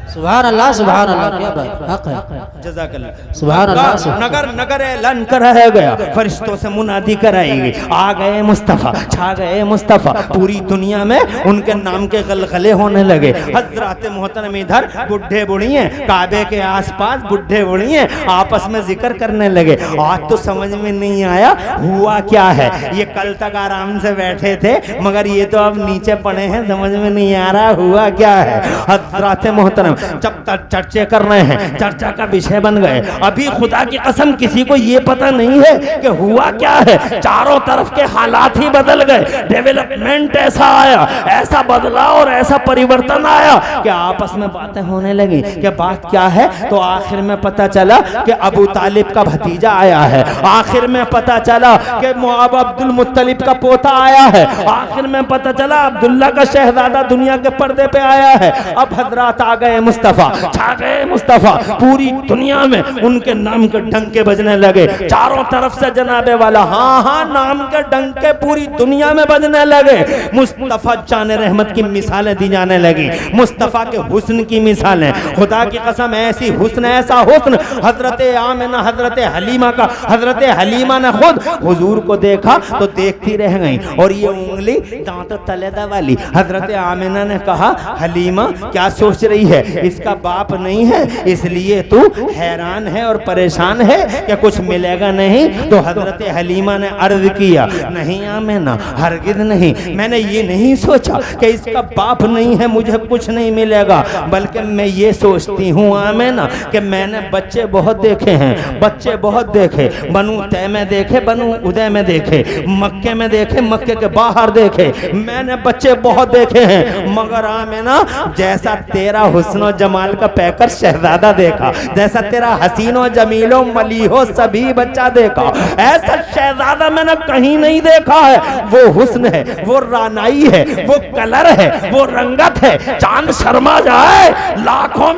सुभान अल्लाह, सुभान अल्लाह, क्या बात, हक है। जज़ाकल्लाह। सुभान अल्लाह। नगर नगर ऐलान कराया गया, फरिश्तों से मुनादी कराई गई, आ गए मुस्तफ़ा, छा गए मुस्तफ़ा। पूरी दुनिया में उनके नाम के गलगले होने लगे। हज़रात मोहतरम इधर बुढ़े बुढ़िए काबे के आसपास, बुढ़े बुढ़िए आपस में जिक्र करने लगे। आज तो समझ में नहीं आया हुआ क्या है। ये कल तक आराम से बैठे थे, मगर ये तो अब नीचे पड़े हैं, समझ में नहीं आ रहा हुआ क्या है। हज़रात मोहतरम जब तक चर्चे कर रहे हैं, चर्चा का विषय बन गए। अभी खुदा की कसम किसी को ये पता नहीं है कि हुआ क्या है। चारों तरफ के हालात ही बदल गए, डेवलपमेंट ऐसा आया, ऐसा बदला और ऐसा परिवर्तन आया कि आपस में बातें होने लगी कि बात क्या है। तो आखिर में पता चला कि अबू तालिब का भतीजा आया है, आखिर में पता चला कि अब्दुल मुत्तलिब का पोता आया है, आखिर में पता चला अब्दुल्ला का शहजादा दुनिया के पर्दे पे आया है। अब हजरात आ गए मुस्तफ़ा, छा गए मुस्तफ़ा। पूरी दुनिया में उनके नाम के डंके बजने लगे, चारों तरफ से जनाबे वाला, हाँ हाँ नाम के डंके पूरी दुनिया में बजने लगे। मुस्तफ़ा जाने रहमत की मिसालें दी जाने लगी, मुस्तफ़ा के हुस्न की मिसालें। खुदा की कसम ऐसी हुस्न, ऐसा हुस्न हजरत आमिना, हजरत हलीमा का, हजरत हलीमा ने खुद हुजूर को देखा तो देखती रह गई। और ये उंगली दांत तलेदा वाली हजरत आमिना ने कहा हलीमा क्या सोच रही है, इसका बाप नहीं है, इसलिए तू हैरान है और परेशान है कि कुछ मिलेगा नहीं। तो हजरत हलीमा ने अर्ज किया, नहीं आमेना, हरगिज़ नहीं, मैंने ये नहीं सोचा कि इसका बाप नहीं है मुझे कुछ नहीं मिलेगा, बल्कि मैं ये सोचती हूँ आमेना कि मैंने बच्चे बहुत देखे हैं, बच्चे बहुत देखे, बनु तय में देखे, बनु उदय में देखे, मक्के में देखे, मक्के के बाहर देखे, मैंने बच्चे बहुत देखे हैं, मगर आमेना जैसा तेरा हुस्न जमाल का पैकर शहजादा देखा, जैसा तेरा हसीनो जमीलो मलीहो सभी बच्चा देखा, ऐसा शहजादा मैंने कहीं नहीं देखा है। वो हुस्न है, वो रानाई है, वो कलर है, वो रंगत है, चांद शर्मा जाए, लाखों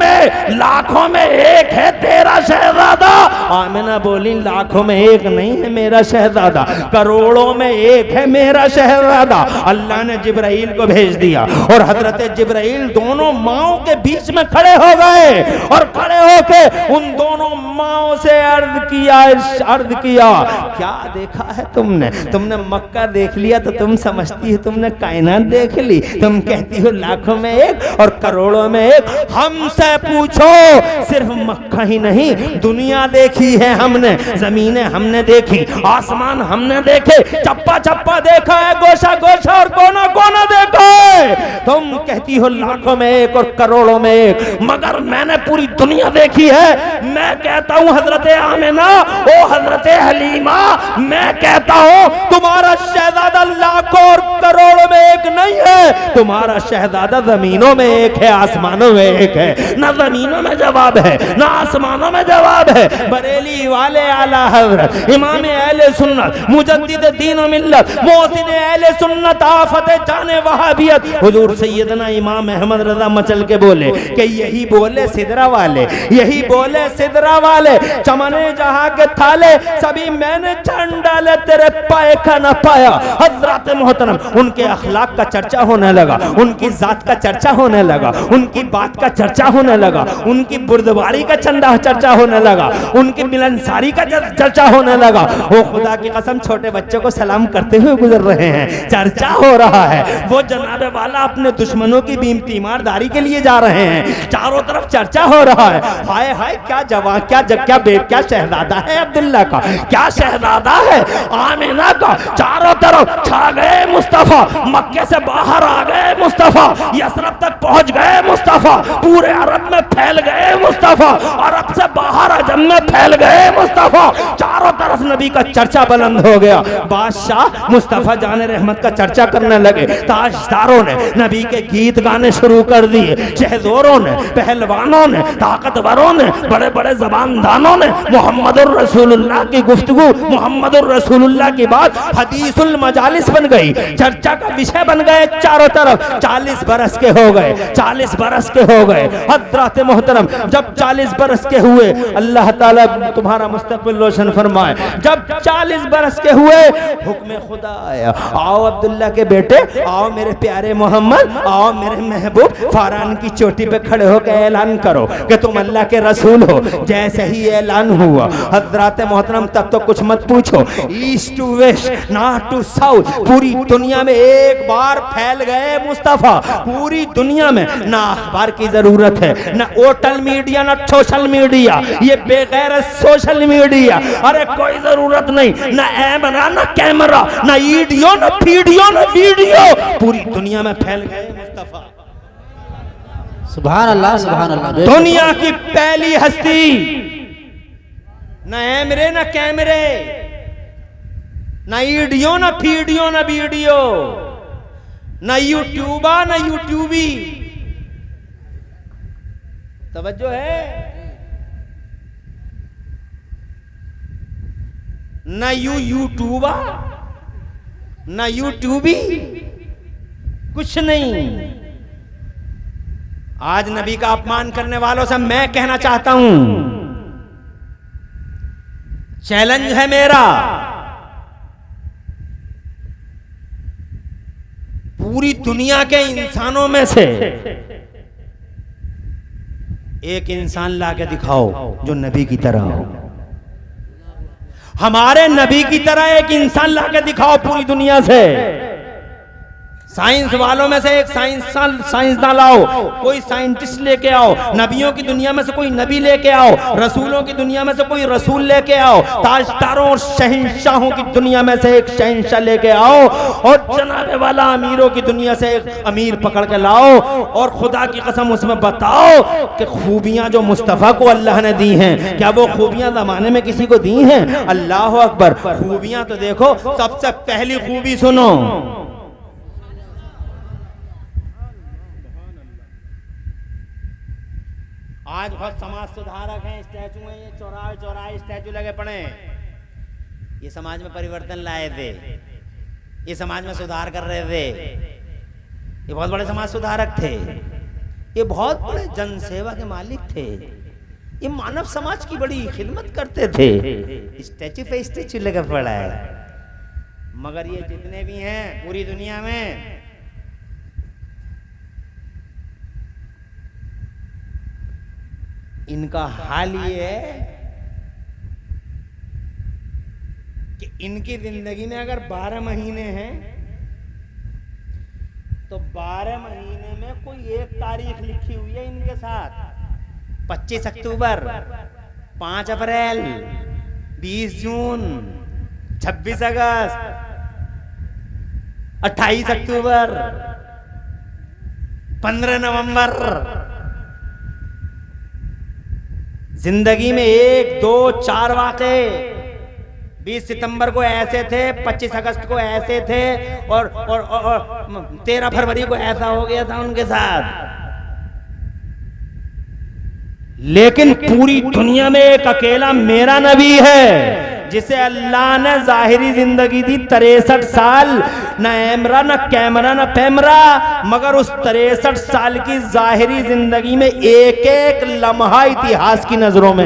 में एक है तेरा शहजादा। आमिना बोली लाखों में एक नहीं है मेरा शहजादा, करोड़ों में एक है मेरा शहजादा। अल्लाह ने जिब्राइल को भेज दिया और हजरत जिब्राइल दोनों माओं के बीच में खड़े हो गए और खड़े होके उन दोनों माओं से अर्ज किया, क्या देखा है तुमने मक्का देख लिया तो तुम समझती हो तुमने कायनात देख ली, तुम कहती हो लाखों में एक और करोड़ों में एक। हमसे पूछो, सिर्फ मक्का ही नहीं दुनिया देखी है हमने, जमीनें हमने देखी, आसमान हमने देखे, चप्पा चप्पा देखा है, गोशा गोशा और कोना कोना देखा है। तुम कहती हो लाखों में एक और करोड़ों में एक, मगर मैंने पूरी दुनिया देखी है। मैं कहता हूँ हजरत आमिना, ओ हजरत हलीमा, मैं कहता हूँ तुम्हारा शहजादा लाखों और करोड़ों में एक नहीं है, तुम्हारा शहजादा जमीनों में एक है, आसमानों में एक है। ना जमीनों में जवाब है, ना आसमानों में जवाब है। बरेली वाले आला हजरत इमाम अहले सुन्नत मुजद्दिद दीन व मिल्लत मोहसिन अहले सुन्नत आफत जाने वहाबियत हुजूर सैयदना इमाम अहमद रजा मचल के बोले कि यही बोले सिदरा वाले, यही बोले सिदरा वाले, चमने जहां के थाले सभी मैंने छान डाले, तेरे पाए का न पाया। हजरत मोहतरम उनके अखलाक का चर्चा होने लगा, उनकी जात का चर्चा होने लगा, उनकी बात का चर्चा होने लगा, उनकी बुर्दबारी का चंदा चर्चा होने लगा, उनकी मिलनसारी का चर्चा होने लगा। वो खुदा की कसम छोटे बच्चों को सलाम करते हुए गुजर रहे हैं, चर्चा हो रहा है। वो जनाबे वाला अपने दुश्मनों की तीमारदारी के लिए जा रहे हैं, चारों तरफ चर्चा हो रहा है। हाय हाय क्या जवान, क्या शहजादा है अब्दुल्ला का, क्या शहजादा है आमिना का। चारों तरफ छा गए मुस्तफा, मक्के से बाहर आ गए मुस्तफा, यसरब तक पहुंच गए मुस्तफा, पूरे अरब में फैल गए मुस्तफा, अरब से बाहर अजम में फैल गए मुस्तफा। चारों तरफ नबी का चर्चा बुलंद हो गया। बादशाह मुस्तफा जाने रहमत का चर्चा करने लगे, ताजदारों ने नबी के गीत गाने शुरू कर दिए, शहजोरों ने, पहलवानों ने, ताकतवरों ने, बड़े बड़े जबानदानों ने मुहम्मदुर रसूलुल्लाह की गुफ्तगू, मुहम्मदुर रसूलुल्लाह की बात हदीसुल मजालिस बन गई, चर्चा का विषय बन गए चारों तरफ। 40 बरस के हो गए, 40 बरस के हो गए हजरत मोहतरम। जब 40 बरस के हुए, अल्लाह ताला तुम्हारा मुस्तकबिल रोशन फरमाए, जब 40 बरस के हुए हुक्म खुदा आया, आओ अब्दुल्ला के बेटे, आओ मेरे प्यारे मोहम्मद, आओ मेरे महबूब, फारान की चोटी पे खड़े होकर ऐलान करो कि तुम अल्लाह के रसूल हो। जैसे ही ऐलान हुआ हजरत मोहतरम, तब तो कुछ मत पूछो, east to west, north to south, पूरी दुनिया में एक बार फैल गए मुस्तफा। पूरी दुनिया में ना अखबार की जरूरत है, ना होटल मीडिया, ना सोशल मीडिया, ये बेगैर सोशल मीडिया, अरे कोई जरूरत नहीं, ना ऐमरा, ना कैमरा, ना ईडियो, ना फीडियो, ना वीडियो, पूरी दुनिया में फैल गए मुस्तफा। सुभान अल्लाह, सुभान अल्लाह। दुनिया की पहली हस्ती, ना ऐमरे, ना कैमरे, ना ईडियो, ना फीडियो, ना वीडियो, ना यूट्यूबा, ना यूट्यूबी। तवज्जो है, ना यूट्यूबा, ना यूट्यूबी, कुछ नहीं। आज नबी का अपमान करने वालों से मैं कहना चाहता हूं, चैलेंज है मेरा, पूरी दुनिया के इंसानों में से एक इंसान लाके दिखाओ जो नबी की तरह हो। हमारे नबी की तरह एक इंसान लाके दिखाओ पूरी दुनिया से। साइंस वालों में से एक साइंसदान लाओ, कोई साइंटिस्ट लेके आओ, नबियों की दुनिया में से कोई नबी लेके आओ, रसूलों की दुनिया में से कोई रसूल लेके आओ, ताजदारों और शहंशाहों की दुनिया में से एक शहंशाह लेके आओ, और जनाबे वाला अमीरों की दुनिया से एक अमीर पकड़ के लाओ, और खुदा की कसम उसमें बताओ कि खूबियां जो मुस्तफ़ा को अल्लाह ने दी हैं, क्या वो खूबियां जमाने में किसी को दी हैं? अल्लाह अकबर। खूबियां तो देखो, सबसे पहली खूबी सुनो, आज बहुत समाज सुधारक हैं, स्टैचू हैं, ये चौराहे चौराहे स्टैचू लगे पड़े हैं, ये समाज में परिवर्तन लाए थे, ये समाज में सुधार कर रहे थे, ये बहुत बड़े समाज सुधारक थे, ये बहुत बड़े जनसेवा के मालिक थे, ये मानव समाज की बड़ी खिदमत करते थे। स्टैचू पे स्टैचू लगा पड़ा है, मगर ये जितने भी हैं पूरी दुनिया में, इनका हाल ये है कि इनकी जिंदगी में अगर 12 महीने हैं तो 12 महीने में कोई एक तारीख लिखी हुई है इनके साथ, 25 अक्टूबर, 5 अप्रैल, 20 जून, 26 अगस्त, 28 अक्टूबर, 15 नवंबर। जिंदगी में 1, 2, 4 वाक़े, 20 सितंबर को ऐसे थे, 25 अगस्त को ऐसे थे, और 13 फरवरी को ऐसा हो गया था उनके साथ। लेकिन पूरी दुनिया में एक अकेला मेरा नबी है जिसे अल्लाह ने जाहिरी जिंदगी दी 63 साल, न एमरा न कैमरा न पैमरा, मगर उस 63 साल की जाहिरी जिंदगी में एक एक लम्हा इतिहास की नजरों में।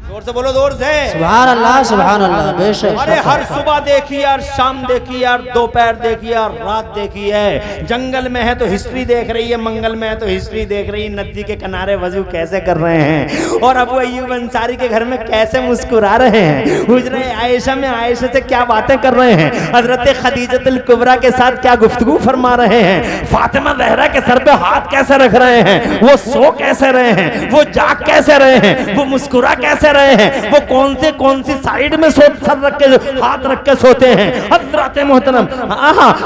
जोर से बोलो, जोर से सुभान अल्लाह बेशक। अरे हर सुबह देखी यार, शाम देखी यार, दोपहर देखी यार, रात देखी है, जंगल में है तो हिस्ट्री देख रही है, मंगल में है तो हिस्ट्री देख रही है, नदी के किनारे वजू कैसे कर रहे हैं, और अबू अय्यूब अंसारी के घर में कैसे मुस्कुरा रहे हैं, हुजरे आयशा में आयशा से क्या बातें कर रहे हैं, हजरत खदीजतुल कुबरा के साथ क्या गुफ्तगू फरमा रहे हैं, फातिमा ज़हरा के सर पे हाथ कैसे रख रहे हैं, वो सो कैसे रहे हैं, वो जाग कैसे रहे हैं, वो मुस्कुरा कैसे रहे हैं, वो कौन सी साइड में सर रख के हाथ रख के सोते हैं, हज़रात मोहतरम,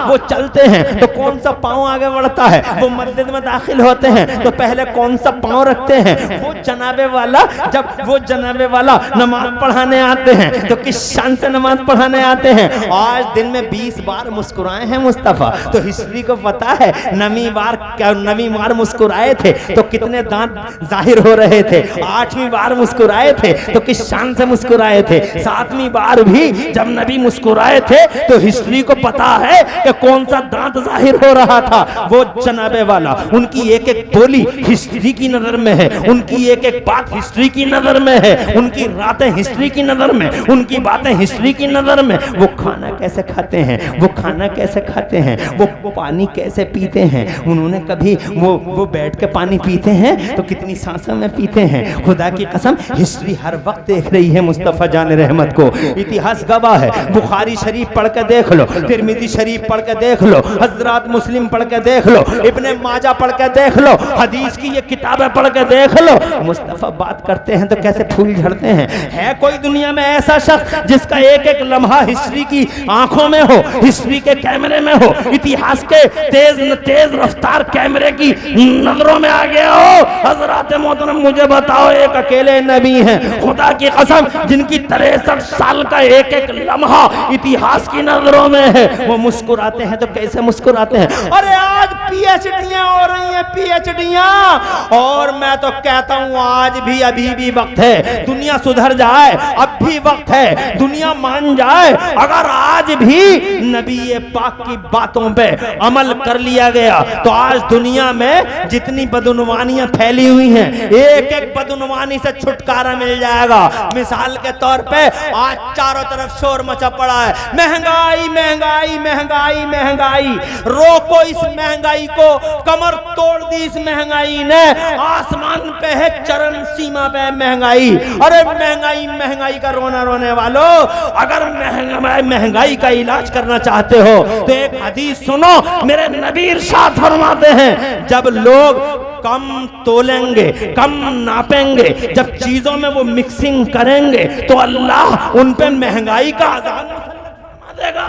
वो चलते हैं तो कौन सा पांव आगे बढ़ता है, वो मस्जिद में दाखिल होते हैं तो पहले कौन सा पांव रखते हैं, वो जनाबे वाला जब वो जनाबे वाला नमाज पढ़ाने आते हैं तो किस शान से नमाज पढ़ाने आते हैं। आज दिन में 20 बार मुस्कुराए हैं मुस्तफ़ा, तो हिस्ट्री को पता है नवी बार मुस्कुराए थे तो कितने दांत जाहिर हो रहे थे, 8वीं बार मुस्कुराए थे तो किस शान से मुस्कुराए थे, 7वीं बार भी जब नबी मुस्कुराए थे तो हिस्ट्री को पता है कि कौन सा दांत जाहिर हो रहा था। वो जनाबे वाला, उनकी एक एक बोली हिस्ट्री की नजर में है, उनकी एक एक बात हिस्ट्री की नजर में है, उनकी रातें हिस्ट्री की नजर में, उनकी बातें हिस्ट्री की नजर में। वो खाना कैसे खाते हैं, वो खाना कैसे खाते हैं, वो पानी कैसे पीते हैं, उन्होंने कभी वो बैठ के पानी पीते हैं तो कितनी सांसों में पीते हैं। खुदा की कसम हिस्ट्री हर वक्त देख रही है मुस्तफ़ा जान रहमत को। इतिहास गवाह है, बुखारी शरीफ पढ़ के देख लो, तिरमिज़ी शरीफ पढ़ के देख लो, हज़रत मुस्लिम पढ़ के देख लो, इब्ने माजा पढ़ के देख लो, हदीस की ये किताबें पढ़ के देख लो। मुस्तफ़ा बात करते हैं तो कैसे फूल झड़ते हैं। है कोई दुनिया में ऐसा शख्स जिसका एक एक लम्हा हिस्ट्री की आंखों में हो, हिस्ट्री के कैमरे में हो, इतिहास के तेज रफ्तार कैमरे की नजरों में आ गया हो? हज़रत मोहतरम मुझे बताओ, एक अकेले नबी हैं खुदा की कसम जिनकी 63 साल का एक एक लम्हा इतिहास की नजरों में है। वो मुस्कुराते हैं तो कैसे मुस्कुराते हैं। अरे आज पीएचडियां हो रही हैं, पीएचडियां, और मैं तो कहता हूं आज भी अभी भी वक्त है, दुनिया सुधर जाए, अब भी वक्त है, दुनिया मान जाए। अगर आज भी नबी पाक की बातों पे अमल कर लिया गया तो आज दुनिया में जितनी बदउनवानियां फैली हुई हैं, एक एक बदउनवानी से छुटकारा मिल जाएगा। मिसाल के तौर पे आज चारों तरफ शोर मचा पड़ा है, महंगाई महंगाई महंगाई महंगाई। रोको इस महंगाई महंगाई को कमर तोड़ दी इस महंगाई ने, आसमान पे है चरम सीमा पे महंगाई। अरे महंगाई महंगाई का रोना रोने वालों, अगर महंगाई का इलाज करना चाहते हो तो एक हदीस सुनो, मेरे नबी इरशाद फरमाते हैं, जब लोग कम तोलेंगे, कम नापेंगे, जब चीजों में वो मिक्सिंग करेंगे तो अल्लाह उन पे महंगाई का अज़ाब फरमा देगा।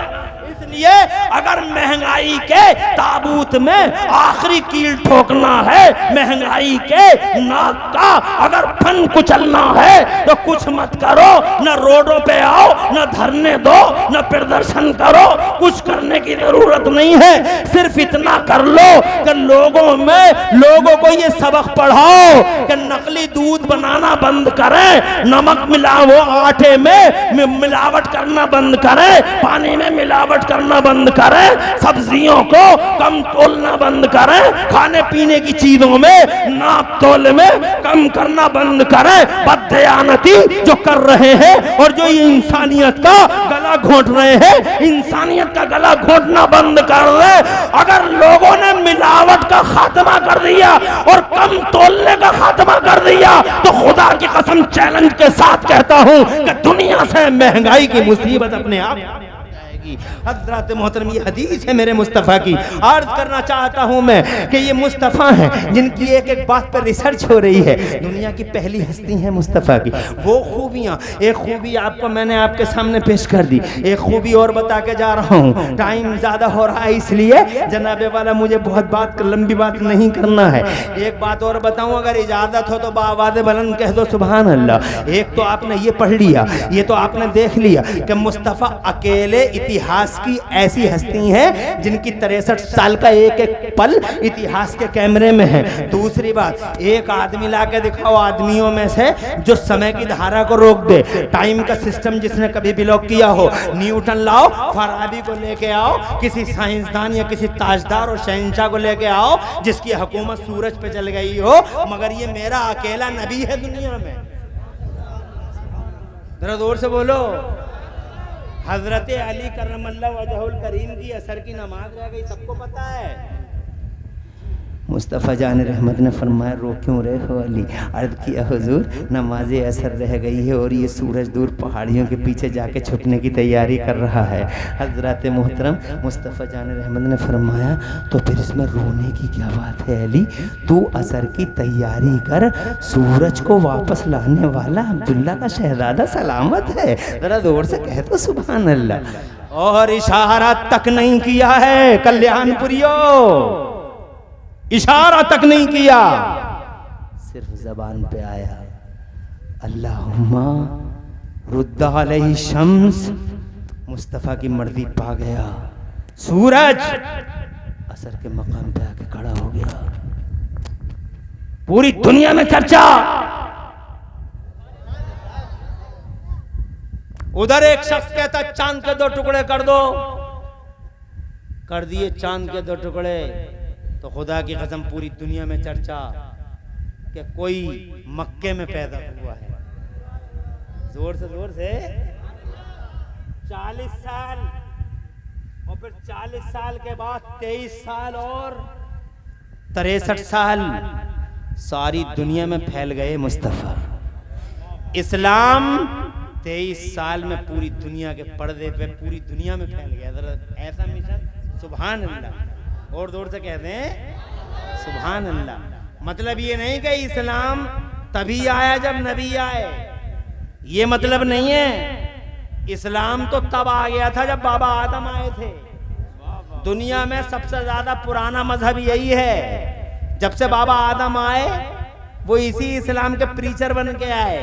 इसलिए अगर महंगाई के ताबूत में आखिरी कील ठोकना है, महंगाई के नाक का अगर फन कुचलना है तो कुछ मत करो, न रोडों पे आओ, न धरने दो, न प्रदर्शन करो, कुछ करने की जरूरत नहीं है। सिर्फ इतना कर लो कि लोगों को ये सबक पढ़ाओ कि नकली दूध बनाना बंद करें, नमक मिलाओ आटे में मिलावट करना बंद करें, पानी में मिलावट करना बंद करें, सब्जियों को कम तोलना बंद करें, खाने पीने की चीजों में नाप तोल में कम करना बंद करें। बददयानती जो कर रहे हैं और जो इंसानियत का गला घोंट रहे हैं, इंसानियत का गला घोंटना बंद कर रहे। अगर लोगों ने मिलावट का खात्मा कर दिया और कम तोलने का खात्मा कर दिया तो खुदा की कसम चैलेंज के साथ कहता हूं कि दुनिया से महंगाई की मुसीबत अपने आप हज़रत मोहतरम, ये हदीस है मेरे मुस्तफ़ा की। अर्ज करना चाहता हूं मैं कि ये मुस्तफ़ा हैं जिनकी एक एक बात पर रिसर्च हो रही है। दुनिया की पहली हस्ती है मुस्तफ़ा की। वो खूबियां, एक खूबी आपको मैंने आपके सामने पेश कर दी, एक खूबी और बता के जा रहा हूं। टाइम ज़्यादा हो रहा है इसलिए जनाबे वाला मुझे बहुत लंबी बात नहीं करना है। एक बात और बताऊं, अगर इजाज़त हो तो बाआवाज़ बुलंद कह दो सुभान अल्लाह। एक तो आपने ये पढ़ लिया, ये तो आपने देख लिया कि मुस्तफ़ा अकेले इतिहास की ऐसी हस्ती है जिनकी 63 साल का एक एक पल इतिहास के कैमरे में है। दूसरी बात, एक आदमी ला के दिखाओ आदमियों में से जो समय की धारा को रोक दे, टाइम का सिस्टम जिसने कभी ब्लॉक किया हो। न्यूटन लाओ, फराबी को लेके आओ, किसी साइंसदान या किसी ताजदार और शहंशाह को लेके आओ जिसकी हुकूमत सूरज पे चल गई हो, मगर ये मेरा अकेला नबी है दुनिया में। जरा जोर से बोलो, हजरत अली करमल्लाहु वजहुल करीम की असर की नमाज रह गई, सबको पता है। मुस्तफ़ा जान रहमत ने फरमाया, रो क्यों रहे हो अली? अर्ज़ किया हुजूर, नमाज असर रह गई है और ये सूरज दूर पहाड़ियों के पीछे जाके छुपने की तैयारी कर रहा है। हजरत मोहतरम मुस्तफ़ा जान रहमत ने फरमाया, तो फिर इसमें रोने की क्या बात है अली? तू असर की तैयारी कर, सूरज को वापस लाने वाला अब्दुल्ला का शहजादा सलामत है। जरा जोर से कह दो सुभान अल्लाह। और इशारा तक नहीं किया है कल्याणपुरियो, इशारा तक नहीं किया, सिर्फ जबान पे आया अल्लाहुम्मा रुद्दा अलैहि शम्स। मुस्तफ़ा की मर्जी पा गया, सूरज असर के मकाम पे आके खड़ा हो गया। पूरी दुनिया में चर्चा। उधर एक शख्स कहता चांद के 2 टुकड़े कर दो, कर दिए चांद के 2 टुकड़े। तो खुदा की कसम पूरी दुनिया में चर्चा कि कोई मक्के में पैदा हुआ है। जोर से 40 साल और फिर 40 साल के बाद 23 साल और 63 साल सारी दुनिया में फैल गए मुस्तफ़ा। इस्लाम 23 साल में पूरी दुनिया के पर्दे पे पूरी दुनिया में फैल गया। ऐसा मिशन सुभान अल्लाह, और जोर से कहते हैं सुभान अल्लाह। मतलब ये नहीं कि इस्लाम तभी आया जब नबी आए, ये मतलब नहीं है। इस्लाम तो तब आ गया था जब बाबा आदम आए थे। दुनिया में सबसे ज्यादा पुराना मजहब यही है। जब से बाबा आदम आए वो इसी इस्लाम के प्रीचर बन के आए,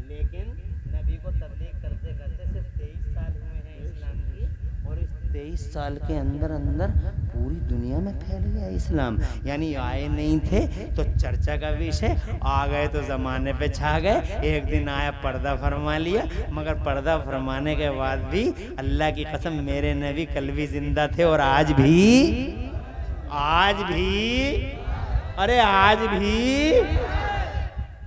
लेकिन नबी को तबलीग करते करते सिर्फ 23 साल हुए हैं इस्लाम की, और इस 23 साल के अंदर पूरी दुनिया में फैल गया इस्लाम। यानी आए नहीं थे तो चर्चा का विषय, आ गए तो जमाने पे छा गए। एक दिन आया पर्दा फरमा लिया, मगर पर्दा फरमाने के बाद भी अल्लाह की कसम मेरे नबी कल भी जिंदा थे और आज भी अरे आज भी।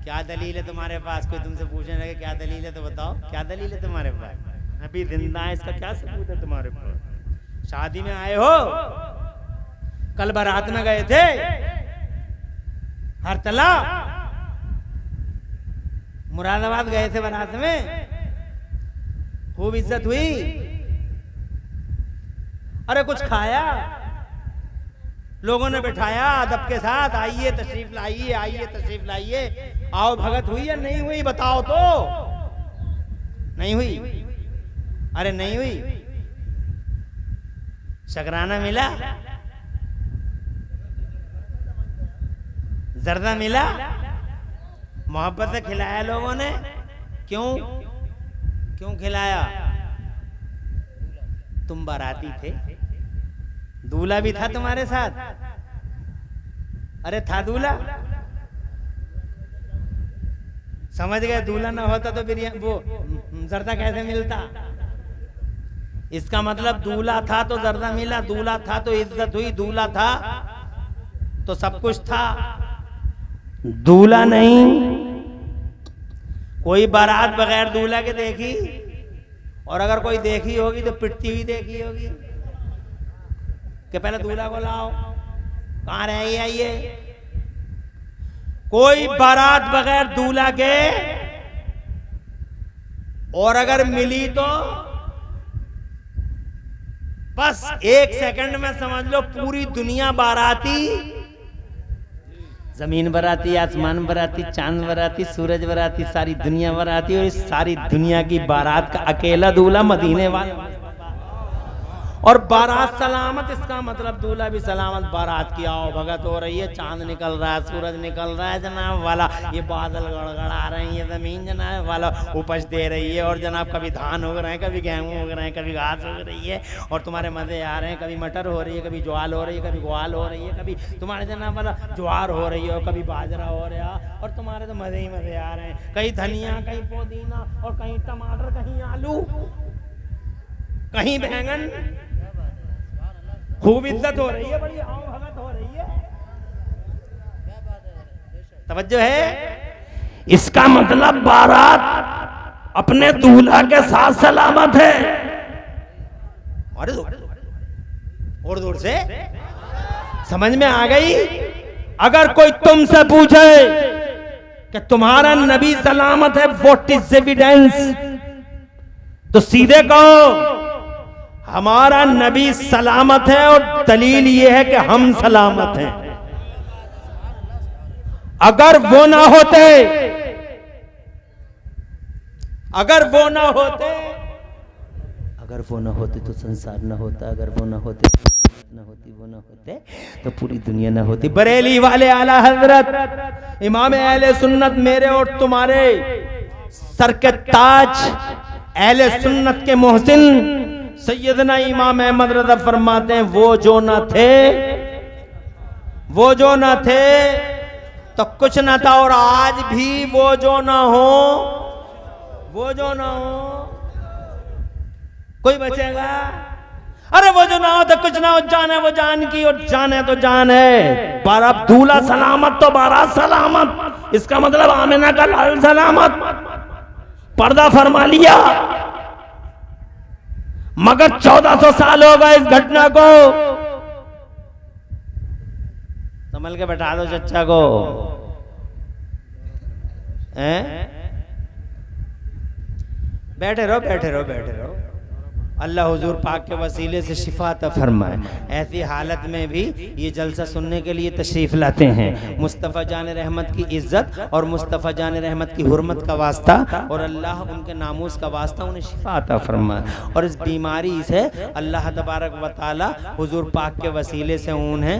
क्या दलील है तुम्हारे पास? कोई तुमसे पूछने लगे क्या दलील है तो बताओ, क्या दलील है तुम्हारे पास? नबी जिंदा है, इसका क्या सबूत है तुम्हारे पास? शादी में आए हो, कल बारात में गए थे हरतला, मुरादाबाद गए थे बारात में, खूब इज्जत हुई। अरे कुछ खाया, लोगों ने बिठाया अदब के साथ, आइए तशरीफ लाइए, आइए तशरीफ लाइए, आओ भगत हुई या नहीं हुई बताओ तो? नहीं हुई? अरे नहीं हुई। शकराना मिला, जर्दा मिला, मोहब्बत से खिलाया लोगों ने। क्यों क्यों खिलाया? तुम बाराती थे, दूल्हा भी था तुम्हारे साथ। अरे था दूल्हा, समझ गए? दूल्हा ना होता तो बिरयानी वो जर्दा कैसे मिलता? इसका मतलब दूल्हा था तो जर्दा मिला, दूल्हा था तो इज्जत हुई, दूल्हा था तो सब कुछ था। दूल्हा नहीं, कोई बारात बगैर दूल्हा के देखी? और अगर कोई देखी होगी तो पिटती हुई देखी होगी कि पहले दूल्हा को लाओ, कहां रहे आइए। कोई बारात बगैर दूल्हा के, और अगर मिली तो बस एक सेकंड में समझ लो पूरी दुनिया बाराती, जमीन बराती, आसमान बराती, चांद बराती, सूरज बराती, सारी दुनिया बराती। और इस सारी दुनिया की बारात का अकेला दूल्हा मदीने वाला, और बारात सलामत। इसका मतलब दूल्हा भी सलामत। बारात की आओ भगत हो रही है, चांद निकल रहा है, सूरज निकल रहा है जनाब वाला, ये बादल गड़गड़ा रहे हैं, ये जमीन जनाब वाला उपज दे रही है, और जनाब कभी धान उग रहे हैं, कभी गेहूं उग रहे हैं, कभी घास उग रही है, और तुम्हारे मजे आ रहे हैं। कभी मटर हो रही है, कभी ज्वाल हो रही है, कभी ग्वाल हो रही है, कभी तुम्हारे जनाब वाला ज्वार हो रही है, और कभी बाजरा हो रहा, और तुम्हारे तो मजे ही मजे आ रहे हैं। कहीं धनिया, कहीं पुदीना, और कहीं टमाटर, कहीं आलू, कहीं बैंगन, खूब इज्जत हो रही है, बड़ी आओ भगत हो रही है। तवज्जो है? इसका मतलब बारात अपने दूल्हा के साथ सलामत है। और दूर से समझ में आ गई? अगर कोई तुमसे पूछे कि तुम्हारा नबी सलामत है, व्हाट इज एविडेंस, तो सीधे कहो हमारा नबी सलामत है, और दलील यह है कि हम सलामत हैं। अगर वो ना होते, अगर वो ना होते, अगर वो ना होते तो संसार ना होता, अगर वो ना होते ना होती, वो ना होते तो पूरी दुनिया ना होती। बरेली वाले आला हजरत इमाम अहले सुन्नत, मेरे और तुम्हारे सर के ताज, अहले सुन्नत के मोहसिन सैयदना इमाम अहमद रज़ा फरमाते हैं, वो जो ना थे, वो जो ना थे तो कुछ ना था, और आज भी वो जो ना हो, वो जो ना हो कोई बचेगा? अरे वो जो ना हो तो कुछ ना हो, जान है वो जान की, और जान है तो जान है। बारात दूल्हा सलामत तो बारात सलामत। इसका मतलब आमिना का लाल सलामत, पर्दा फरमा लिया। मगर 1400 साल हो गए इस घटना को। संभल के बैठा दो चच्चा को, हैं? बैठे रहो, बैठे रहो, बैठे रहो। अल्लाह हुजूर पाक के वसीले से शिफा अता फरमाए। ऐसी हालत में भी ये जलसा सुनने के लिए तशरीफ़ लाते हैं। मुस्तफ़ा जान रहमत की इज़्ज़त और मुस्तफ़ा जान रहमत की हुर्मत का वास्ता, और अल्लाह उनके नामूस का वास्ता उन्हें शिफा अता फरमाए, और इस बीमारी से अल्लाह तबारक व तआला हुजूर पाक के वसीले से उन्हें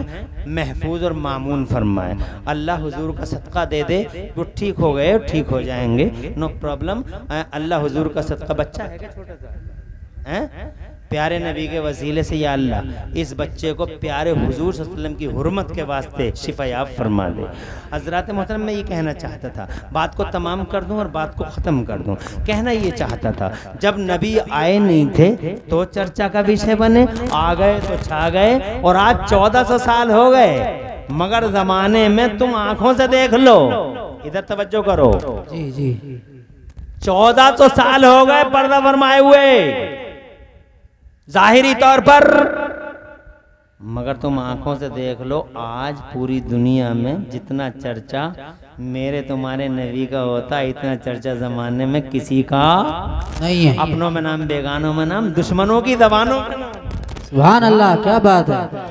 महफूज और मामून फरमाए। अल्लाह हुजूर का सदका दे दे, वो ठीक हो गए, ठीक हो जाएंगे, नो प्रॉब्लम। अल्लाह हुजूर का सदका, बच्चा है क्या छोटा सा हैं? प्यारे नबी के वसीले से या अल्लाह इस बच्चे को प्यारे हुजूर सल्लल्लाहु अलैहि वसल्लम की हुर्मत के वास्ते शिफायाब फरमा दे। हजरत मोहतरम, मैं ये कहना चाहता था, बात को तमाम कर दूं और बात को ख़त्म कर दूं। कहना ये चाहता था, जब नबी आए नहीं थे तो चर्चा का विषय बने, आ गए तो छा गए, और आज 1400 साल हो गए, मगर ज़माने में तुम आंखों से देख लो, इधर तवज्जो करो जी जी, 1400 साल हो गए पर्दा फरमाए हुए। जाहिरी तौर पर मगर तुम आंखों से देख लो, आज पूरी दुनिया में जितना चर्चा मेरे तुम्हारे नबी का होता, इतना चर्चा जमाने में किसी का नहीं है। अपनों में नाम, बेगानों में नाम, दुश्मनों की जबानों में नाम। सुभान अल्लाह, क्या बात है।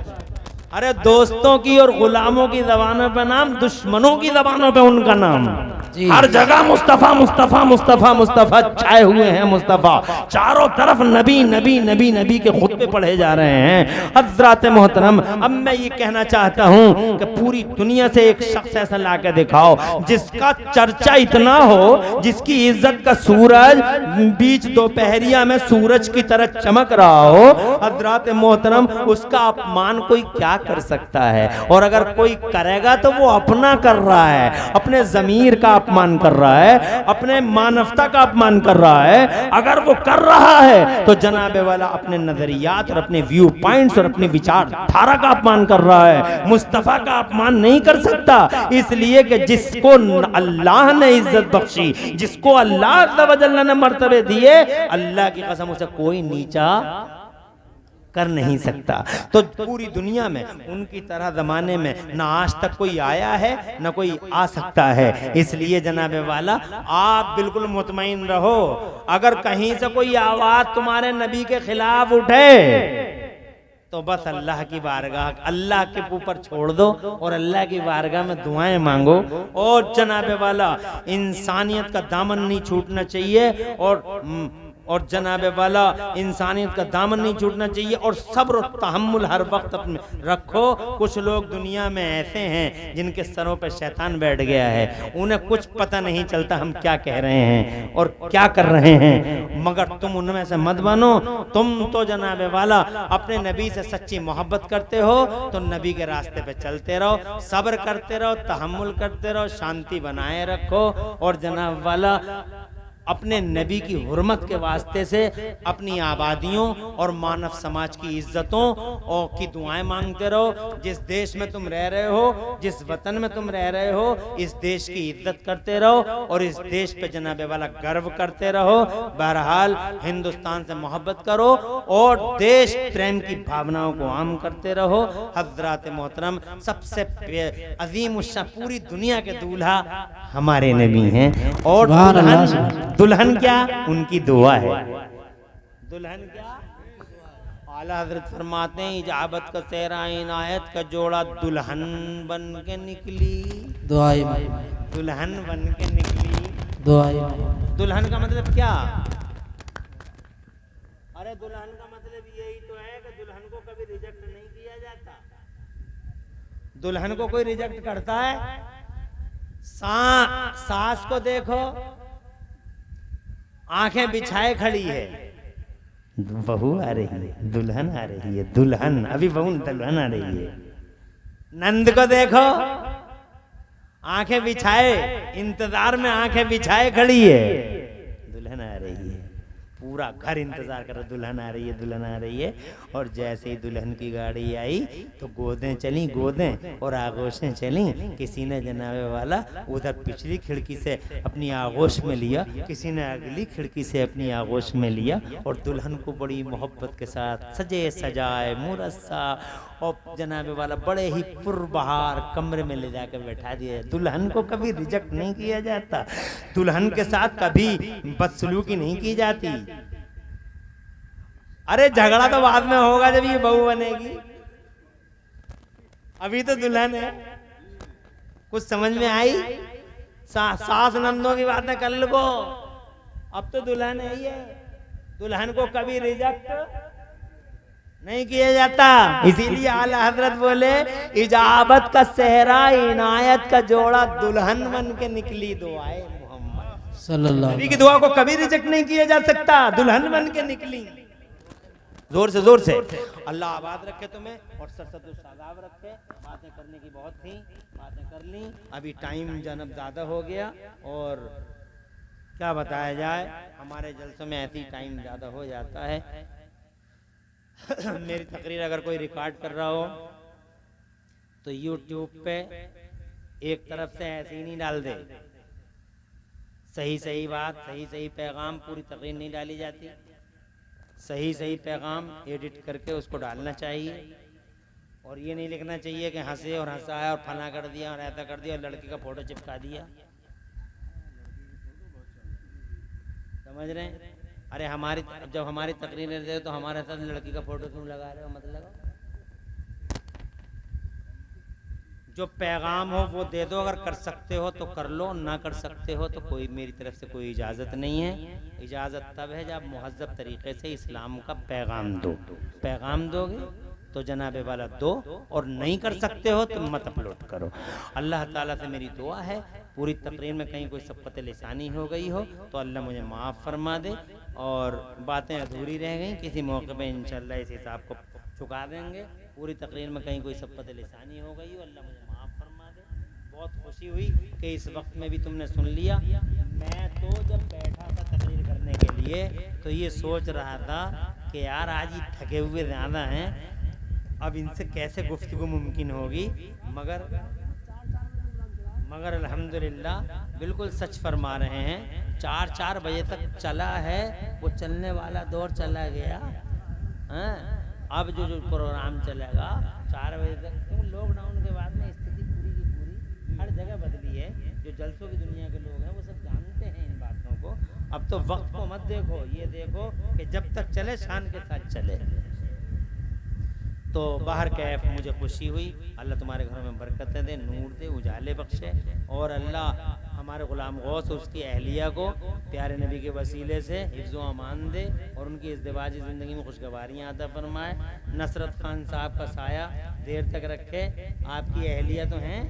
अरे दोस्तों की और गुलामों की जबानों पे नाम, दुश्मनों की जबानों पे उनका नाम। हर जगह मुस्तफा मुस्तफा मुस्तफा मुस्तफा छाए हुए हैं। मुस्तफा चारों तरफ नबी नबी नबी नबी के खुतबे पढ़े जा रहे हैं। हजरत मोहतरम, अब मैं ये कहना चाहता हूँ कि पूरी दुनिया से एक शख्स ऐसा ला के दिखाओ जिसका चर्चा इतना हो, जिसकी इज्जत का सूरज बीच दोपहरिया में सूरज की तरह चमक रहा हो। हजरत मोहतरम, उसका अपमान कोई क्या कर सकता है? और अगर कोई करेगा तो वो अपना कर रहा है, अपने जमीर का अपमान कर रहा है, अपने मानवता का अपमान कर रहा है। अगर वो कर रहा है तो जनाबे वाला अपने नजरियात और अपने व्यू पॉइंट्स और अपनी विचारधारा का अपमान कर रहा है। मुस्तफा का अपमान नहीं कर सकता, इसलिए कि जिसको अल्लाह ने इज्जत बख्शी, जिसको अल्लाह अज़्ज़ व जल्ल ने मर्तबे दिए, अल्लाह की कसम उसे कोई नीचा कर नहीं सकता। तो पूरी दुनिया में उनकी तरह जमाने में ना आज तक कोई आया है, ना कोई आ सकता है। इसलिए जनाबे वाला, आप बिल्कुल मुतमईन रहो, अगर कहीं से कोई आवाज तुम्हारे नबी के खिलाफ उठे तो बस अल्लाह की बारगाह, अल्लाह के ऊपर छोड़ दो और अल्लाह की बारगाह में दुआएं मांगो। और जनाबे वाला, इंसानियत का दामन नहीं छूटना चाहिए, और जनाबे वाला इंसानियत का दामन नहीं छूटना चाहिए, और सब्र और तहम्मुल हर वक्त अपने रखो। कुछ लोग दुनिया में ऐसे हैं जिनके सरों पे शैतान बैठ गया है, उन्हें कुछ पता नहीं चलता हम क्या कह रहे हैं और क्या कर रहे हैं, मगर तुम उनमें से मत बनो। तुम तो जनाबे वाला अपने नबी से सच्ची मोहब्बत करते हो तो नबी के रास्ते पे चलते रहो, सब्र करते रहो, तहम्मुल करते रहो, शांति बनाए रखो। और जनाब वाला, अपने नबी की हुर्मत के वास्ते से अपनी आबादियों और मानव समाज की इज्जतों और की दुआएं मांगते रहो। जिस देश में तुम रह रहे हो, जिस वतन में तुम रह रहे हो, इस देश की इज्जत करते रहो और इस देश पे जनाबे वाला गर्व करते रहो। बहरहाल हिंदुस्तान से मोहब्बत करो और देश प्रेम की भावनाओं को आम करते रहो। हजरत मोहतरम, सबसे अजीम पूरी दुनिया के दूल्हा हमारे नबी हैं, और दुल्हन क्या, उनकी दुआ है। दुल्हन क्या, आला हजरत फरमाते हैं, इजाबत का सेहरा इनायत का जोड़ा दुल्हन बन के निकली, दुआई दुल्हन बन के निकली, दुआई। दुल्हन का मतलब क्या? अरे दुल्हन का मतलब यही तो है कि दुल्हन को कभी रिजेक्ट नहीं किया जाता। दुल्हन को कोई रिजेक्ट करता है? सास को देखो, आंखें बिछाए खड़ी है, बहू आ रही है, दुल्हन आ रही है, दुल्हन अभी बहू दुल्हन आ रही है। नंद को देखो, आंखें बिछाए, इंतजार में आंखें बिछाए खड़ी है, दुल्हन आ रही है। पूरा घर इंतजार कर रहा, दुल्हन आ रही है, दुल्हन आ रही है। और जैसे ही दुल्हन की गाड़ी आई तो गोदें चली, गोदें और आगोशें चली। किसी ने जनाबे वाला उधर पिछली खिड़की से अपनी आगोश में लिया, किसी ने अगली खिड़की से अपनी आगोश में लिया, और दुल्हन को बड़ी मोहब्बत के साथ सजे सजाए मुरस्सा और जनाबे वाला बड़े ही पुरबहार कमरे में ले जाकर बैठा दिया। दुल्हन को कभी रिजेक्ट नहीं किया जाता, दुल्हन के साथ कभी बदसलूकी नहीं की जाती। अरे झगड़ा तो बाद में होगा जब ये बहू बनेगी, अभी तो दुल्हन है। कुछ समझ में आई? सास नंदों की बातें कर लो, अब तो दुल्हन है ये। दुल्हन को कभी रिजेक्ट नहीं किया जाता, इसीलिए आला हजरत बोले, इजाबत का सेहरा इनायत का जोड़ा दुल्हन बन के निकली दुआए मोहम्मद सल्लल्लाहु अलैहि वसल्लम की दुआ को कभी रिजेक्ट नहीं किया जा सकता, दुल्हन बन के निकली। जोर से अल्लाह आबाद रखे तुम्हें और सरसद रखे। बातें करने की बहुत थी, बातें कर ली, अभी टाइम जनाब ज्यादा हो गया और क्या बताया जाए, हमारे जलसों में ऐसी टाइम ज्यादा हो जाता है। मेरी तकरीर अगर कोई रिकॉर्ड कर रहा हो तो YouTube पे एक तरफ से ऐसे ही नहीं डाल दे, सही बात, सही पैगाम, पूरी तकरीर नहीं डाली जाती। सही पैगाम एडिट करके उसको डालना चाहिए। और ये नहीं लिखना चाहिए कि हंसे और हंसाया और फना कर दिया और ऐसा कर दिया और लड़की का फोटो चिपका दिया। समझ रहे हैं? अरे हमारी जब हमारी तकरीरें दे तो हमारे साथ लड़की का फोटो क्यों लगा रहे हो? मत लगाओ। जो पैगाम हो वो दे दो, अगर कर सकते हो तो कर लो, ना कर सकते हो तो कोई मेरी तरफ से कोई इजाज़त नहीं है। इजाज़त तब है जब मुहज़्ज़ब तरीक़े से इस्लाम का पैगाम दो। पैगाम दोगे तो जनाबे वाला दो, और नहीं कर सकते हो तो मत अपलोड करो। अल्लाह ताला से मेरी दुआ है पूरी तकरीर में कहीं कोई सबक़त लिसानी हो गई हो तो अल्लाह मुझे माफ़ फरमा दे, और बातें अधूरी रह गई किसी मौके पे इंशाअल्लाह इस हिसाब को चुका देंगे। पूरी तकरीर में कहीं कोई सबक़त लिसानी हो गई हो अल्लाह मुझे माफ़ फरमा दे। बहुत खुशी हुई कि इस वक्त में भी तुमने सुन लिया। मैं तो जब बैठा था तकरीर करने के लिए तो ये सोच रहा था कि यार आज ये थके हुए ज़्यादा हैं, अब इनसे कैसे गुफ्तगू मुमकिन होगी, मगर अल्हम्दुलिल्लाह बिल्कुल सच फरमा रहे हैं। 4 बजे तक चला है, वो चलने वाला दौर चला गया। हाँ, अब जो प्रोग्राम चलेगा 4 बजे तक, क्योंकि लॉकडाउन के बाद में स्थिति पूरी की पूरी हर जगह बदली है। जो जलसों की दुनिया के लोग हैं वो सब जानते हैं इन बातों को। अब तो वक्त को मत देखो, ये देखो कि जब तक चले शान के साथ चले। तो बाहर कैफ मुझे खुशी हुई। अल्लाह तुम्हारे घरों में बरकतें दे, नूर दे, उजाले बख्शे, और अल्लाह हमारे ग़ुलाम गौस और उसकी अहलिया को प्यारे नबी के वसीले से हिफ्ज़ व अमान दे और उनकी इज़्दिवाजी ज़िंदगी में खुशगवारियाँ अता फरमाए। नसरत खान साहब का साया देर तक रखे। आपकी अहलिया तो हैं